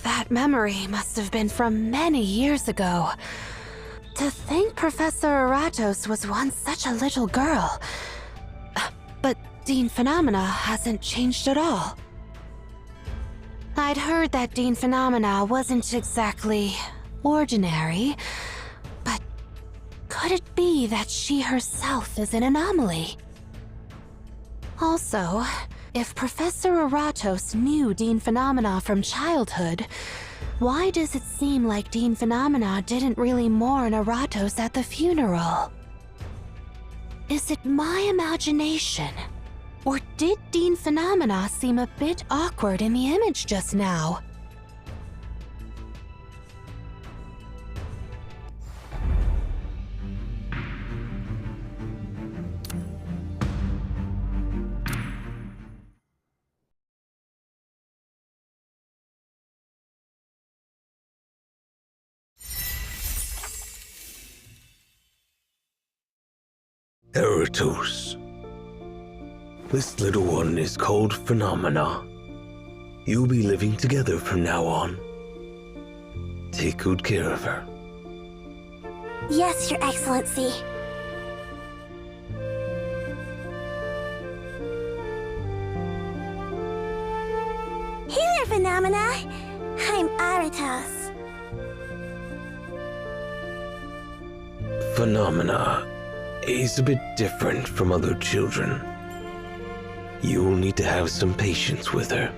That memory must have been from many years ago. To think Professor Eratos was once such a little girl. But Dean Phenomena hasn't changed at all. I'd heard that Dean Phenomena wasn't exactly ordinary, but could it be that she herself is an anomaly? Also, if Professor Eratos knew Dean Phenomena from childhood, why does it seem like Dean Phenomena didn't really mourn Eratos at the funeral? Is it my imagination? Or did Dean Phenomena seem a bit awkward in the image just now? Eratos. This little one is called Phenomena. You'll be living together from now on. Take good care of her. Yes, Your Excellency. Hey there, Phenomena! I'm Eratos. Phenomena is a bit different from other children. You'll need to have some patience with her.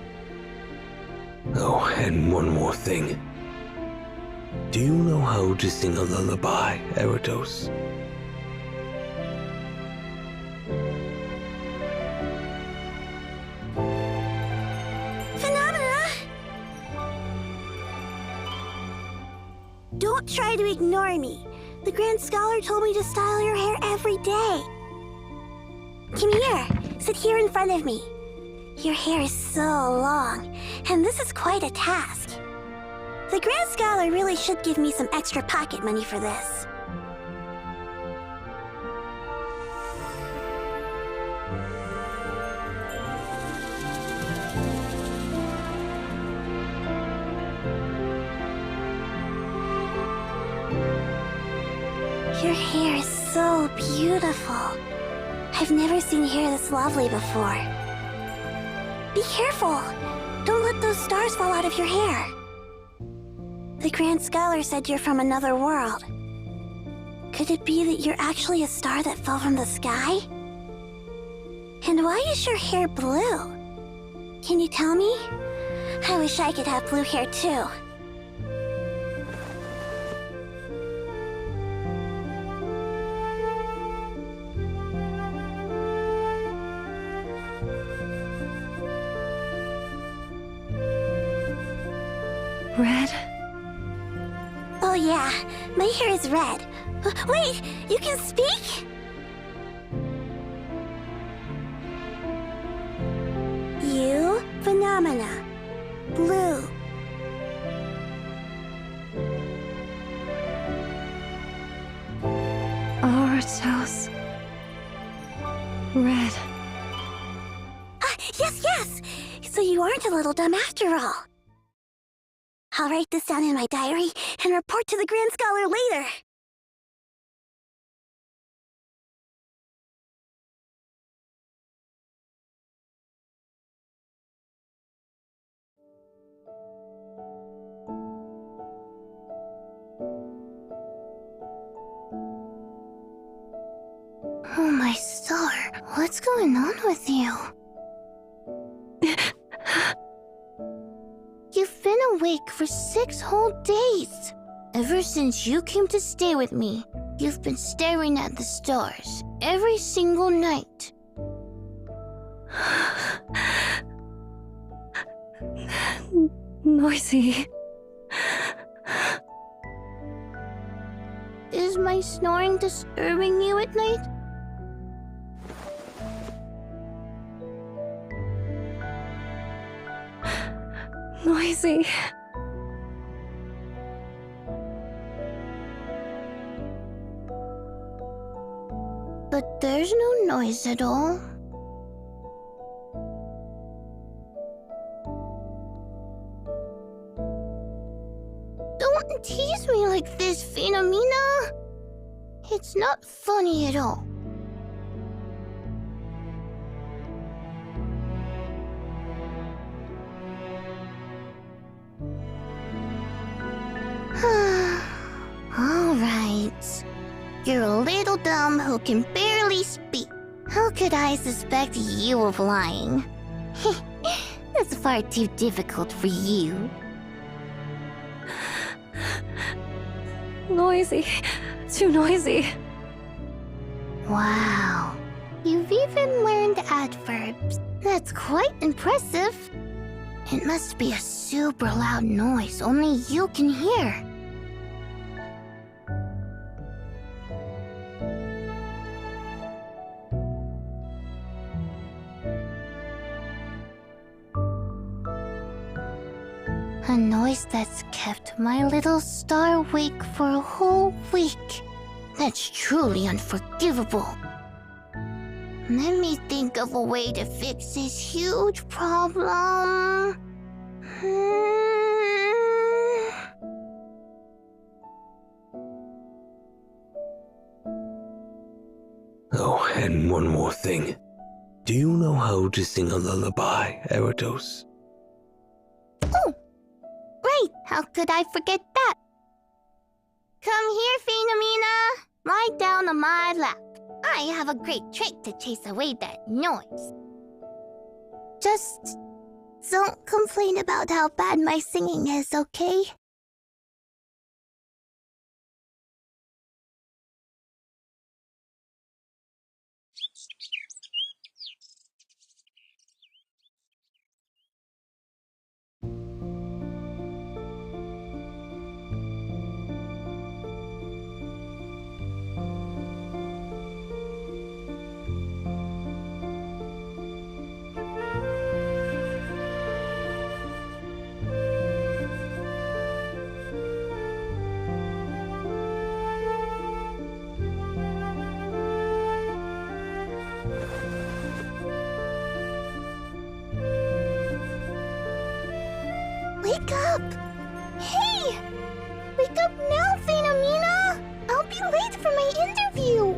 Oh, and one more thing. Do you know how to sing a lullaby, Eratos? Phenomena! Don't try to ignore me. The Grand Scholar told me to style your hair every day. Come here. Sit here in front of me. Your hair is so long, and this is quite a task. The Grand Scholar really should give me some extra pocket money for this. Your hair is so beautiful. I've never seen hair this lovely before. Be careful! Don't let those stars fall out of your hair. The Grand Scholar said you're from another world. Could it be that you're actually a star that fell from the sky? And why is your hair blue? Can you tell me? I wish I could have blue hair too. Red? Oh yeah, my hair is red. Wait, you can speak? You phenomena. Blue. Ortos. Red. Yes! So you aren't a little dumb after all. I'll write this down in my diary and report to the Grand Scholar later. Oh my star, what's going on with you? You've been awake for 6 whole days. Ever since you came to stay with me, you've been staring at the stars every single night. Noisy. Is my snoring disturbing you at night? Noisy. But there's no noise at all. Don't tease me like this, Phenomena. It's not funny at all. Alright. You're a little dumb who can barely speak. How could I suspect you of lying? That's far too difficult for you. Noisy. Too noisy. Wow. You've even learned adverbs. That's quite impressive. It must be a super loud noise only you can hear. A noise that's kept my little star awake for a whole week. That's truly unforgivable. Let me think of a way to fix this huge problem. Oh, and one more thing. Do you know how to sing a lullaby, Eratos? Oh! Right! How could I forget that? Come here, Phenomena! Lie down on my lap. I have a great trick to chase away that noise. Just don't complain about how bad my singing is, okay? Wake up! Hey! Wake up now, Phenomena! I'll be late for my interview!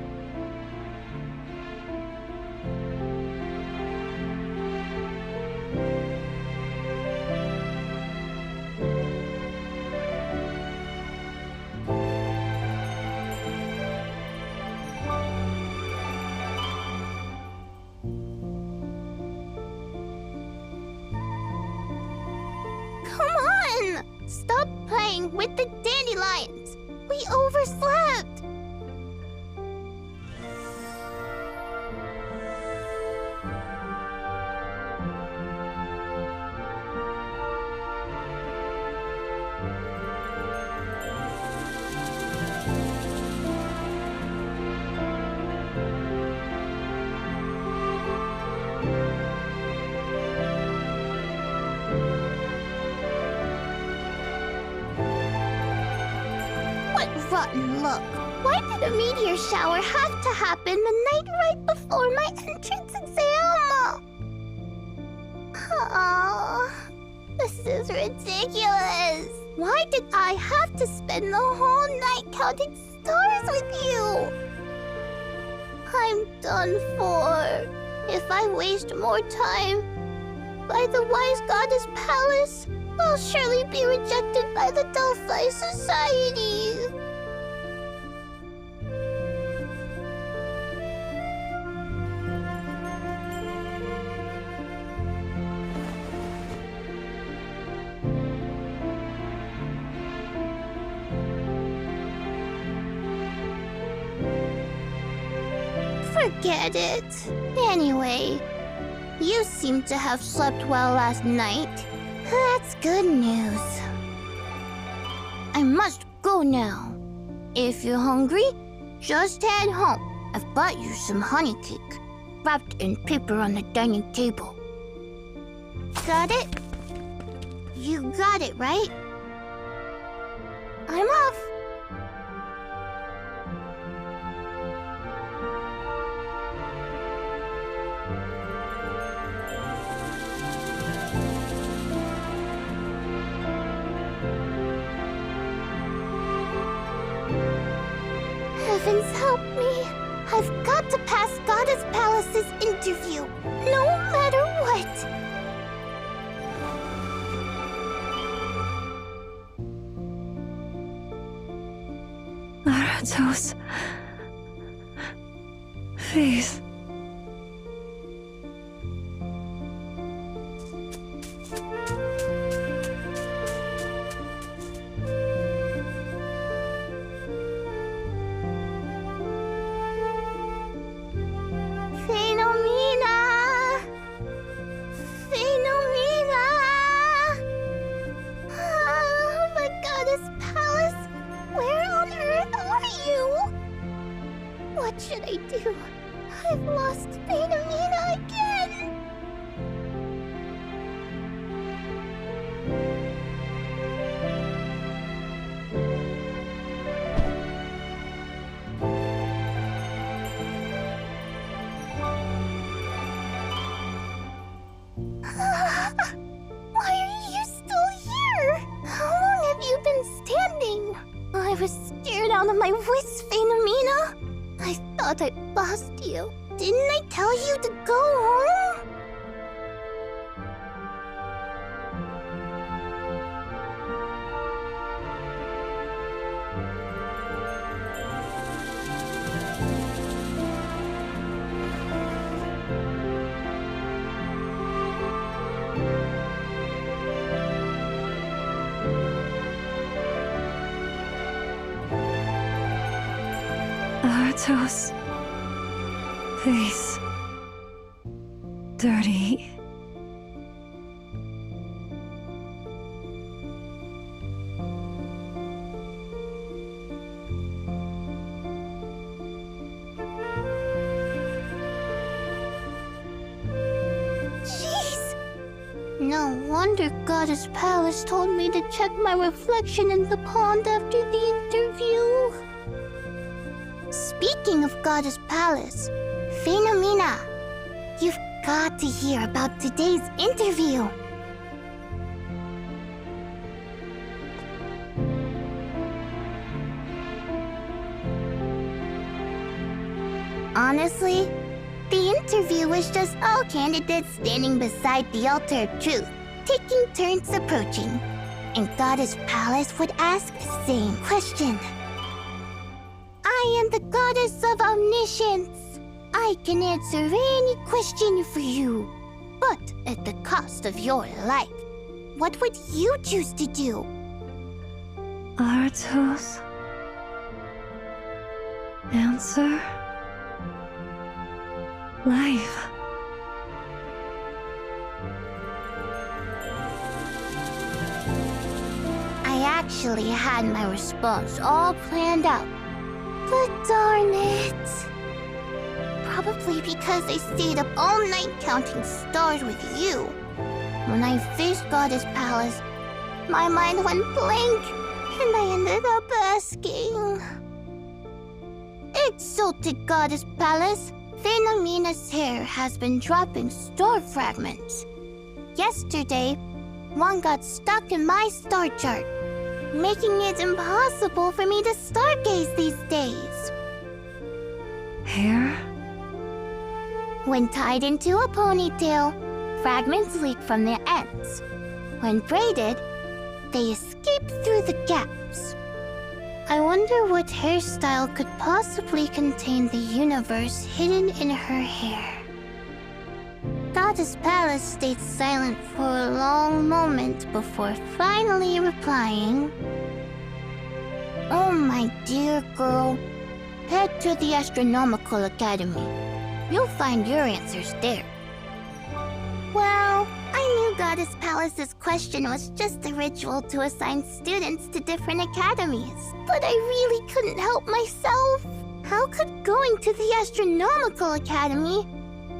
Stop playing with the dandelions! We overslept! Rotten luck. Why did a meteor shower have to happen the night right before my entrance exam? Oh, this is ridiculous. Why did I have to spend the whole night counting stars with you? I'm done for. If I waste more time by the wise goddess palace, I'll surely be rejected by the Delphi Society. Forget it. Anyway, you seem to have slept well last night. That's good news. I must go now. If you're hungry, just head home. I've bought you some honey cake, wrapped in paper on the dining table. Got it? You got it, right? I'm off. Heavens help me. I've got to pass Goddess Palace's interview, no matter what. Aratos. Please. What should I do? I've lost Phenomena again! Why are you still here? How long have you been standing? I was scared out of my wits, Phenomena. I thought I lost you. Didn't I tell you to go home? Aratos. Please. Dirty. Jeez! No wonder Goddess Palace told me to check my reflection in the pond after the interview. Speaking of Goddess Palace, Phenomena, you've got to hear about today's interview. Honestly, the interview was just all candidates standing beside the altar of truth, taking turns approaching, and Goddess Palace would ask the same question. I am the Goddess of Omniscience. I can answer any question for you, but at the cost of your life. What would you choose to do? Artos? Answer? Life. I actually had my response all planned out. But darn it. Probably because I stayed up all night counting stars with you. When I faced Goddess Palace, my mind went blank, and I ended up asking... Exalted Goddess Palace, Phenomena's hair has been dropping star fragments. Yesterday, one got stuck in my star chart, making it impossible for me to stargaze these days. Hair? When tied into a ponytail, fragments leak from their ends. When braided, they escape through the gaps. I wonder what hairstyle could possibly contain the universe hidden in her hair. Goddess Palace stayed silent for a long moment before finally replying. Oh, my dear girl, head to the Astronomical Academy. You'll find your answers there. Well, I knew Goddess Palace's question was just a ritual to assign students to different academies, but I really couldn't help myself. How could going to the Astronomical Academy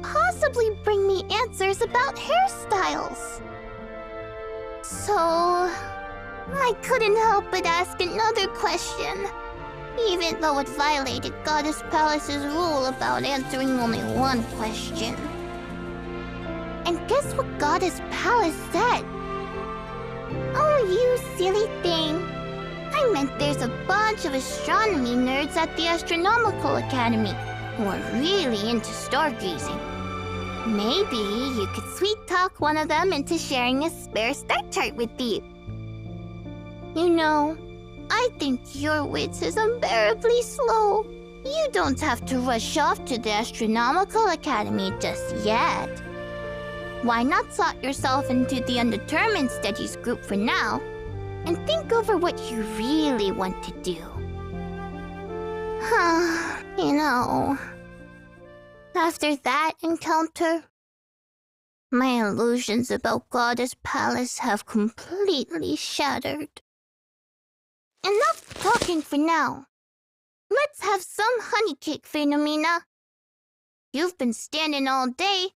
possibly bring me answers about hairstyles? So, I couldn't help but ask another question, even though it violated Goddess Palace's rule about answering only one question. And guess what Goddess Palace said? Oh, you silly thing. I meant there's a bunch of astronomy nerds at the Astronomical Academy who are really into stargazing. Maybe you could sweet-talk one of them into sharing a spare star chart with you. You know, I think your wit is unbearably slow. You don't have to rush off to the Astronomical Academy just yet. Why not slot yourself into the Undetermined Studies group for now, and think over what you really want to do? You know, after that encounter, my illusions about Goddess Palace have completely shattered. Enough talking for now. Let's have some honey cake, Phenomena. You've been standing all day.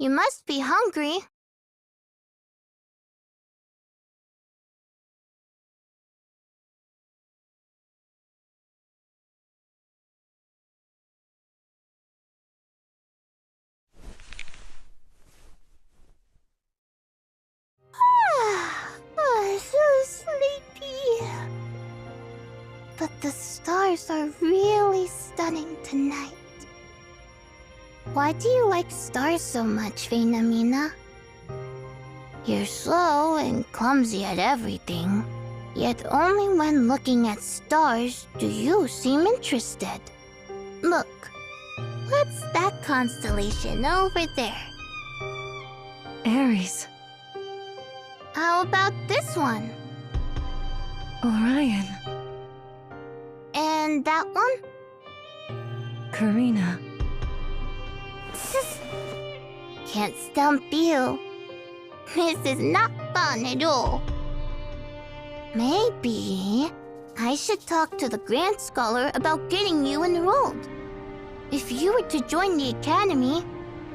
You must be hungry. I'm so sleepy. But the stars are really stunning tonight. Why do you like stars so much, Phenomena? You're slow and clumsy at everything, yet only when looking at stars do you seem interested. Look, what's that constellation over there? Aries. How about this one? Orion. And that one? Carina. Can't stump you. This is not fun at all. Maybe I should talk to the Grand Scholar about getting you enrolled. If you were to join the Academy,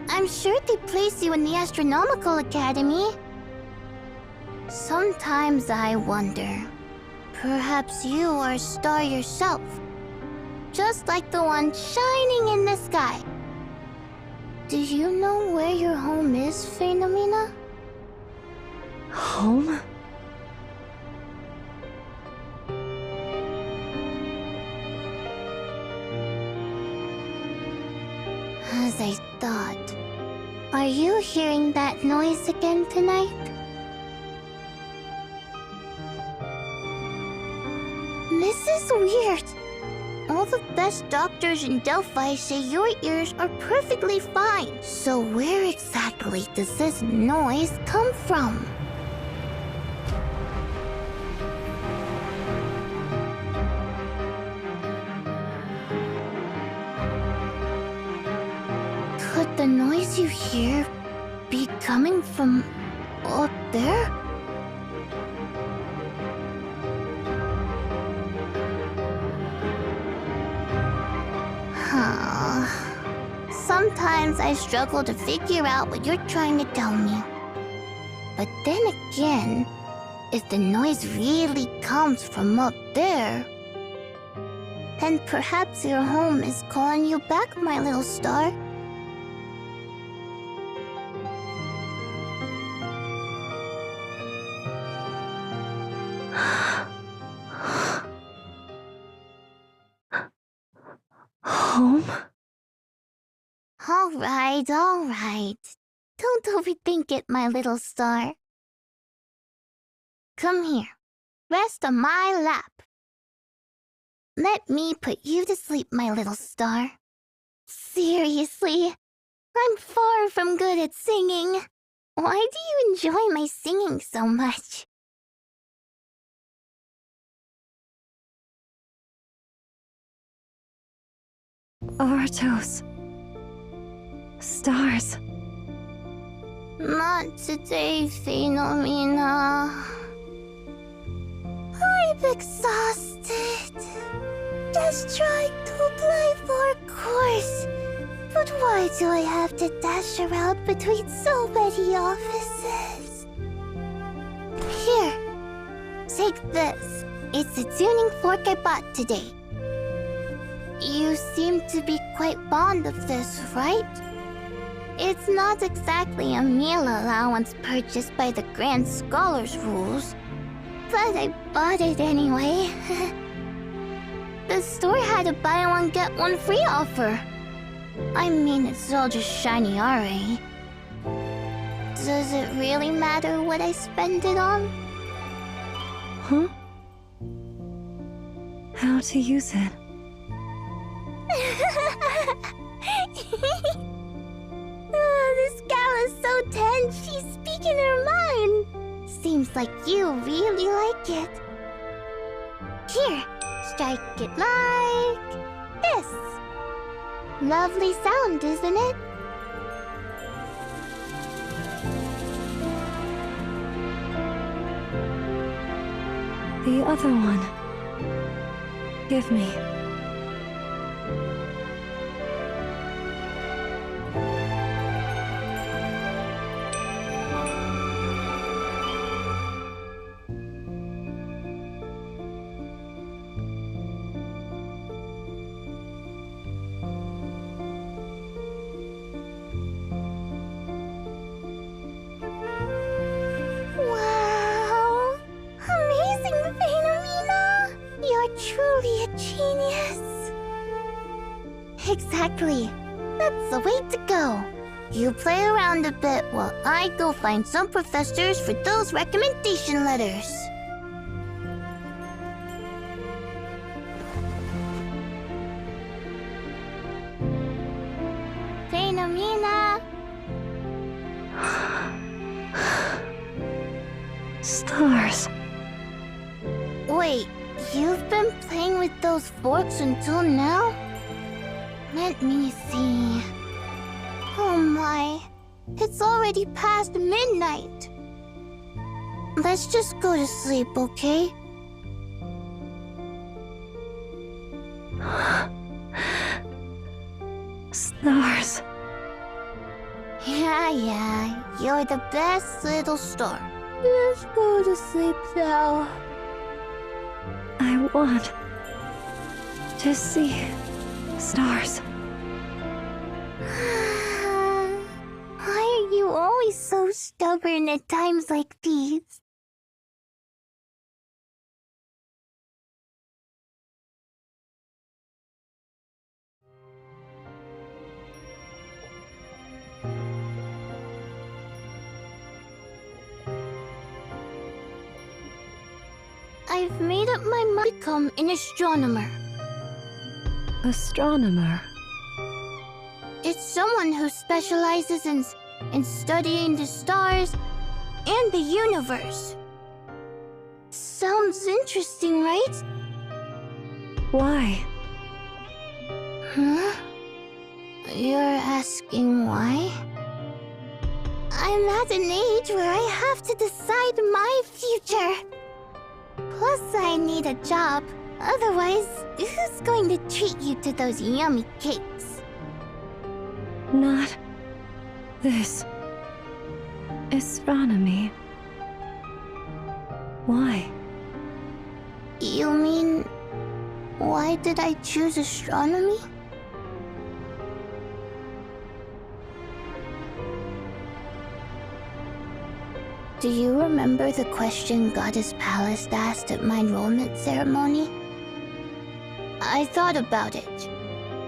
I'm sure they'd place you in the Astronomical Academy. Sometimes I wonder, perhaps you are a star yourself, just like the one shining in the sky. Do you know where your home is, Phenomena? Home? As I thought. Are you hearing that noise again tonight? This is weird. All the best doctors in Delphi say your ears are perfectly fine. So where exactly does this noise come from? noise you hear be coming from up there? Huh. Sometimes I struggle to figure out what you're trying to tell me. But then again, if the noise really comes from up there, then perhaps your home is calling you back, my little star. Home? All right. Don't overthink it, my little star. Come here. Rest on my lap. Let me put you to sleep, my little star. Seriously, I'm far from good at singing. Why do you enjoy my singing so much? Artos. Stars. Not today, Phenomena. I'm exhausted. Just trying to apply for a course. But why do I have to dash around between so many offices? Here, take this. It's a tuning fork I bought today. You seem to be quite fond of this, right? It's not exactly a meal allowance purchased by the Grand Scholars rules, but I bought it anyway. The store had a buy one get one free offer. I mean, it's all just shiny RA. Does it really matter what I spend it on? Huh? How to use it? This gal is so tense, she's speaking her mind. Seems like you really like it. Here, strike it like this. Lovely sound, isn't it? The other one. Give me. Wow! Amazing, Phenomena! You're truly a genius. Exactly. That's the way to go. You play around a bit while I go find some professors for those recommendation letters. Phenomena! Stars. Wait, you've been playing with those forks until now? Let me see. Oh my, it's already past midnight. Let's just go to sleep, okay? Stars. Yeah, you're the best little star. Let's go to sleep now. I want to see stars. Why are you always so stubborn at times like these? I've made up my mind to become an astronomer. Astronomer. It's someone who specializes in studying the stars and the universe. Sounds interesting, right? Why? Huh? You're asking why? I'm at an age where I have to decide my future. Plus, I need a job. Otherwise, who's going to treat you to those yummy cakes? Not this. Astronomy. Why? You mean, why did I choose astronomy? Do you remember the question Goddess Pallas asked at my enrollment ceremony? I thought about it.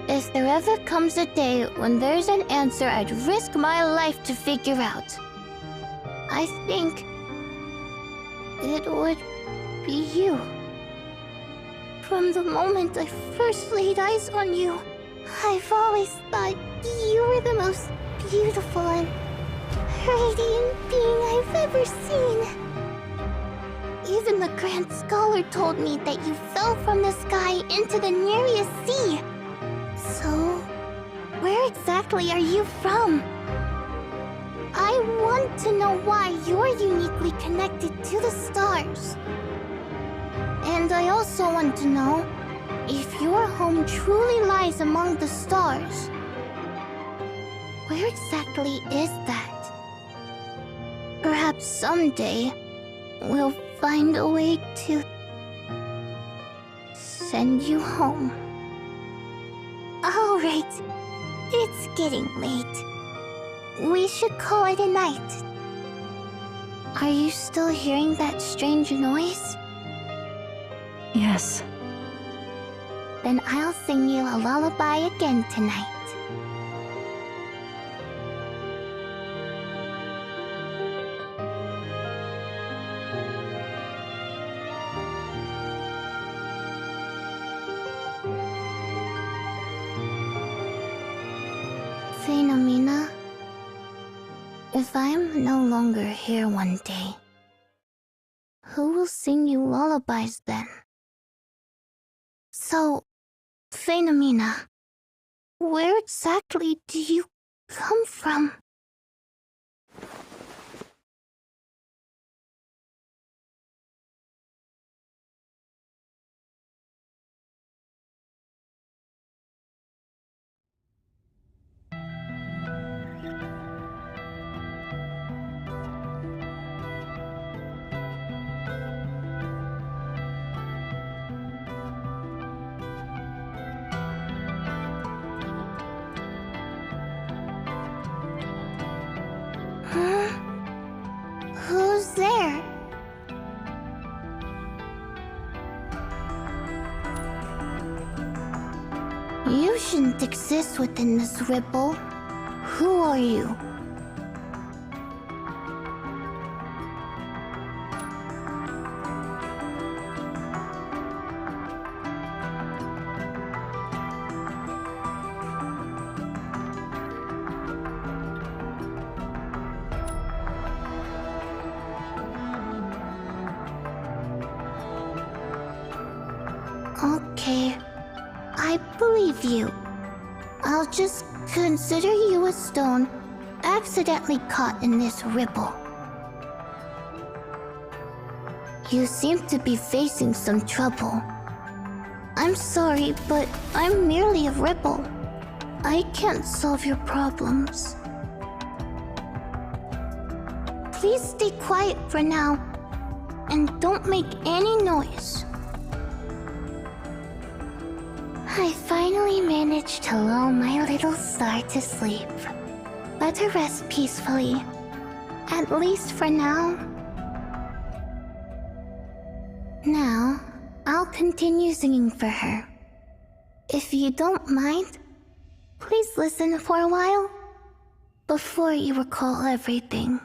If there ever comes a day when there's an answer I'd risk my life to figure out, I think it would be you. From the moment I first laid eyes on you, I've always thought you were the most beautiful and radiant being I've ever seen. Even the Grand Scholar told me that you fell from the sky into the nearest sea. So, where exactly are you from? I want to know why you're uniquely connected to the stars. And I also want to know if your home truly lies among the stars. Where exactly is that? Perhaps someday we'll find a way to send you home. All right, it's getting late. We should call it a night. Are you still hearing that strange noise? Yes. Then I'll sing you a lullaby again tonight. Phenomena, if I'm no longer here one day, who will sing you lullabies then? So, Phenomena, where exactly do you come from? Huh? Who's there? You shouldn't exist within this ripple. Who are you? Okay, I believe you. I'll just consider you a stone accidentally caught in this ripple. You seem to be facing some trouble. I'm sorry, but I'm merely a ripple. I can't solve your problems. Please stay quiet for now, and don't make any noise. I finally managed to lull my little star to sleep. Let her rest peacefully, at least for now. Now, I'll continue singing for her. If you don't mind, please listen for a while before you recall everything.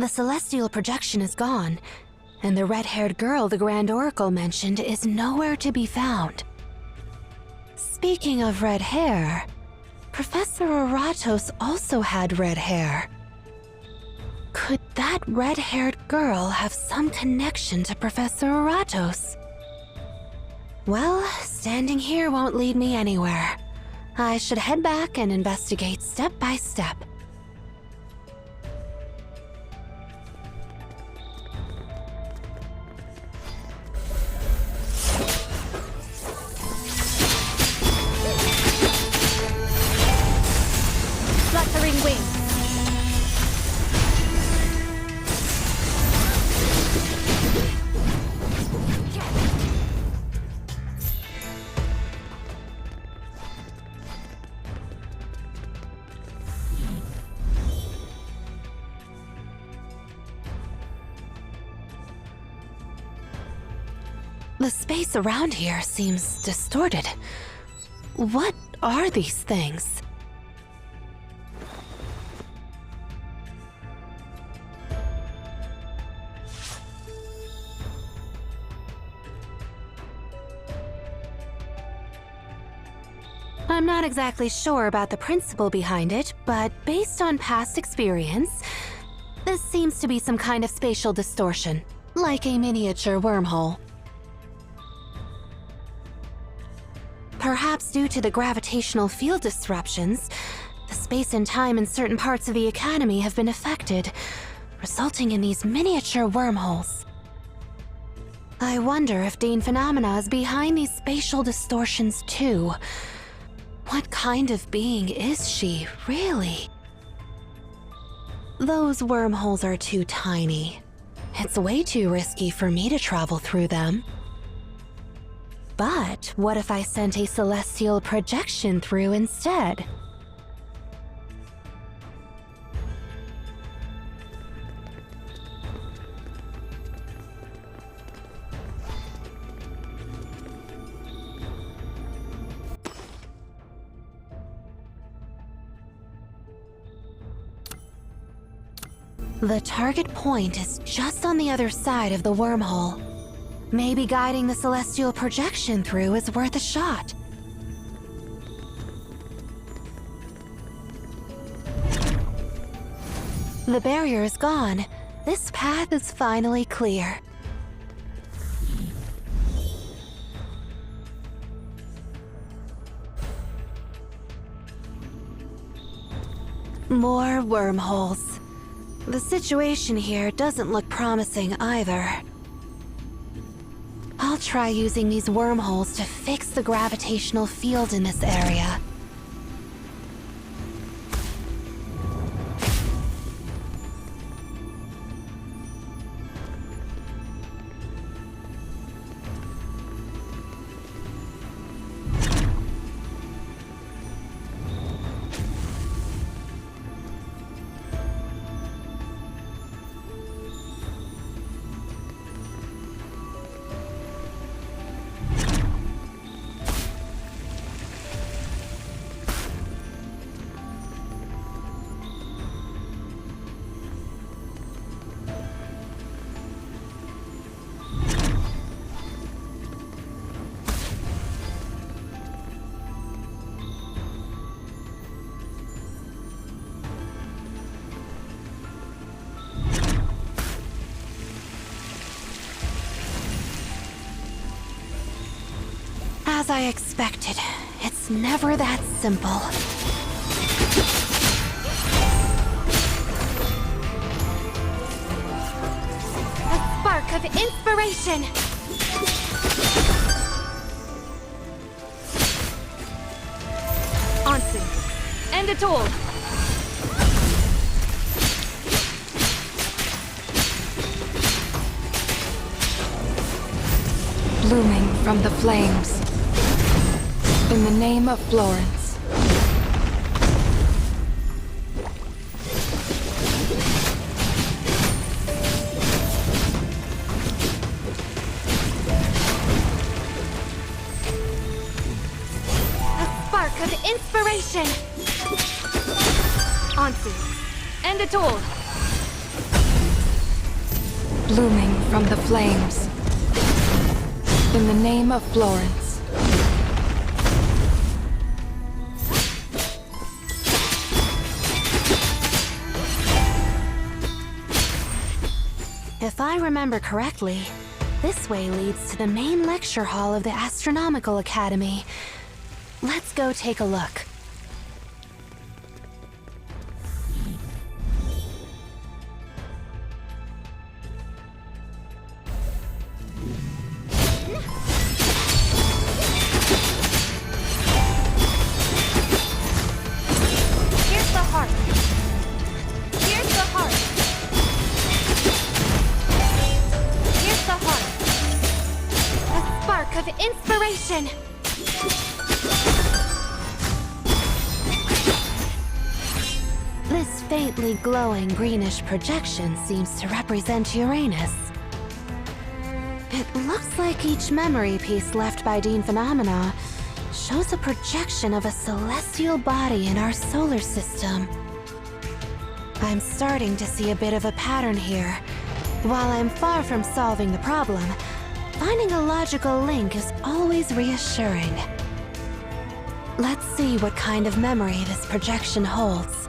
The celestial projection is gone, and the red-haired girl the Grand Oracle mentioned is nowhere to be found. Speaking of red hair, Professor Aratos also had red hair. Could that red-haired girl have some connection to Professor Aratos? Well, standing here won't lead me anywhere. I should head back and investigate step by step. Fluttering wings. The space around here seems distorted. What are these things? I'm not exactly sure about the principle behind it, but based on past experience, this seems to be some kind of spatial distortion, like a miniature wormhole. Perhaps due to the gravitational field disruptions, the space and time in certain parts of the Academy have been affected, resulting in these miniature wormholes. I wonder if Dane Phenomena is behind these spatial distortions too. What kind of being is she, really? Those wormholes are too tiny. It's way too risky for me to travel through them. But what if I sent a celestial projection through instead? The target point is just on the other side of the wormhole. Maybe guiding the celestial projection through is worth a shot. The barrier is gone. This path is finally clear. More wormholes. The situation here doesn't look promising either. I'll try using these wormholes to fix the gravitational field in this area. As I expected, it's never that simple. A spark of inspiration! Onsen, end it all! Blooming from the flames. In the name of Florence. A spark of inspiration! Onsen, end it all! blooming from the flames. In the name of Florence. If I remember correctly, this way leads to the main lecture hall of the Astronomical Academy. Let's go take a look. Here's the heart. Here's the heart. Here's the heart. A spark of inspiration. This faintly glowing greenish projection seems to represent Uranus. It looks like each memory piece left by Dean Phenomena shows a projection of a celestial body in our solar system. I'm starting to see a bit of a pattern here. While I'm far from solving the problem, finding a logical link is always reassuring. Let's see what kind of memory this projection holds.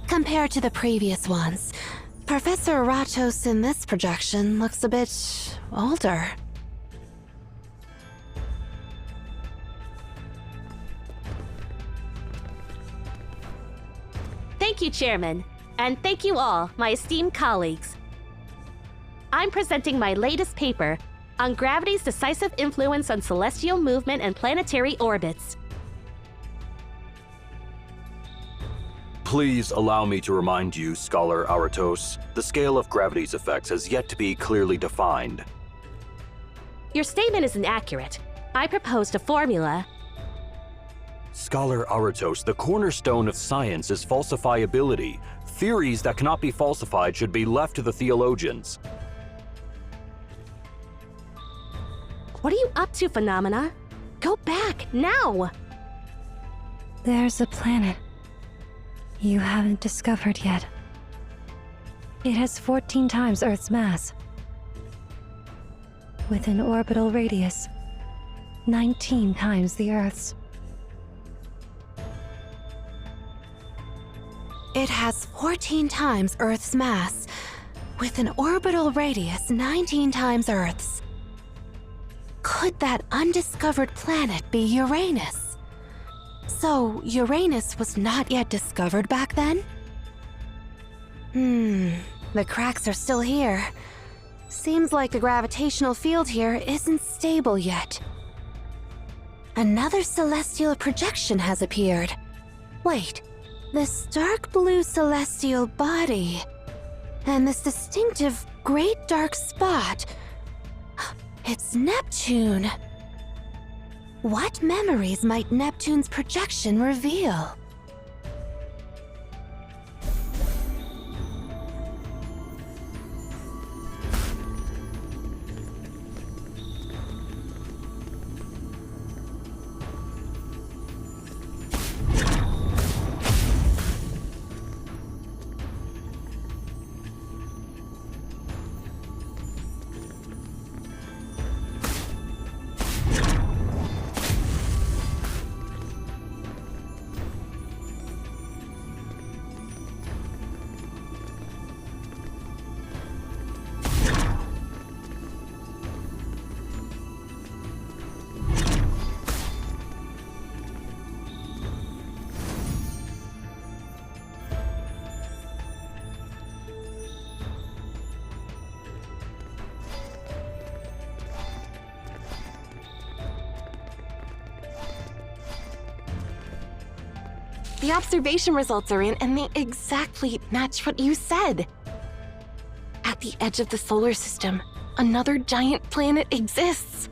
Compared to the previous ones, Professor Ratos in this projection looks a bit older. Thank you, Chairman, and thank you all, my esteemed colleagues. I'm presenting my latest paper on gravity's decisive influence on celestial movement and planetary orbits. Please allow me to remind you, Scholar Aratos, the scale of gravity's effects has yet to be clearly defined. Your statement is inaccurate. I proposed a formula. Scholar Aratos, the cornerstone of science is falsifiability. Theories that cannot be falsified should be left to the theologians. What are you up to, Phenomena? Go back, now! There's a planet you haven't discovered yet. It has 14 times Earth's mass, with an orbital radius 19 times the Earth's. It has 14 times Earth's mass, with an orbital radius 19 times Earth's. Could that undiscovered planet be Uranus? So, Uranus was not yet discovered back then? The cracks are still here. Seems like the gravitational field here isn't stable yet. Another celestial projection has appeared. Wait, this dark blue celestial body, and this distinctive great dark spot. It's Neptune. What memories might Neptune's projection reveal? The observation results are in, and they exactly match what you said. At the edge of the solar system, another giant planet exists.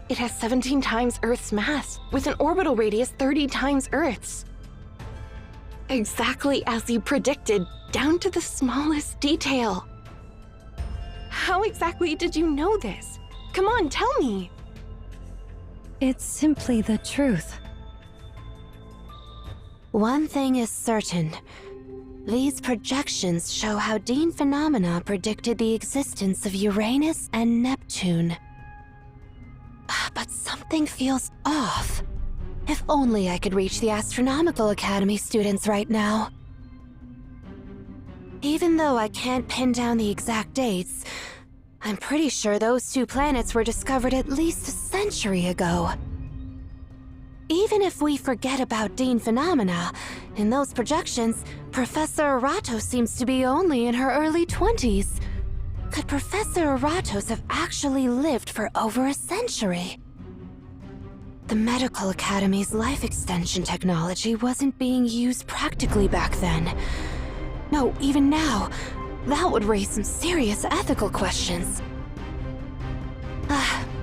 It has 17 times Earth's mass, with an orbital radius 30 times Earth's. Exactly as you predicted, down to the smallest detail. How exactly did you know this? Come on, tell me. It's simply the truth. One thing is certain. These projections show how Dean phenomena predicted the existence of Uranus and Neptune. But something feels off. If only I could reach the Astronomical Academy students right now. Even though I can't pin down the exact dates, I'm pretty sure those two planets were discovered at least a century ago. Even if we forget about Dean phenomena, in those projections, Professor Aratos seems to be only in her early 20s. Could Professor Aratos have actually lived for over a century? The Medical Academy's life extension technology wasn't being used practically back then. No, even now, that would raise some serious ethical questions.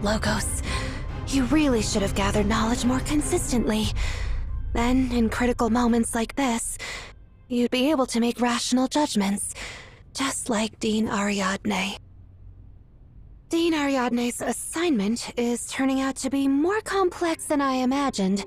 Logos. You really should have gathered knowledge more consistently. Then, in critical moments like this, you'd be able to make rational judgments, just like Dean Ariadne. Dean Ariadne's assignment is turning out to be more complex than I imagined.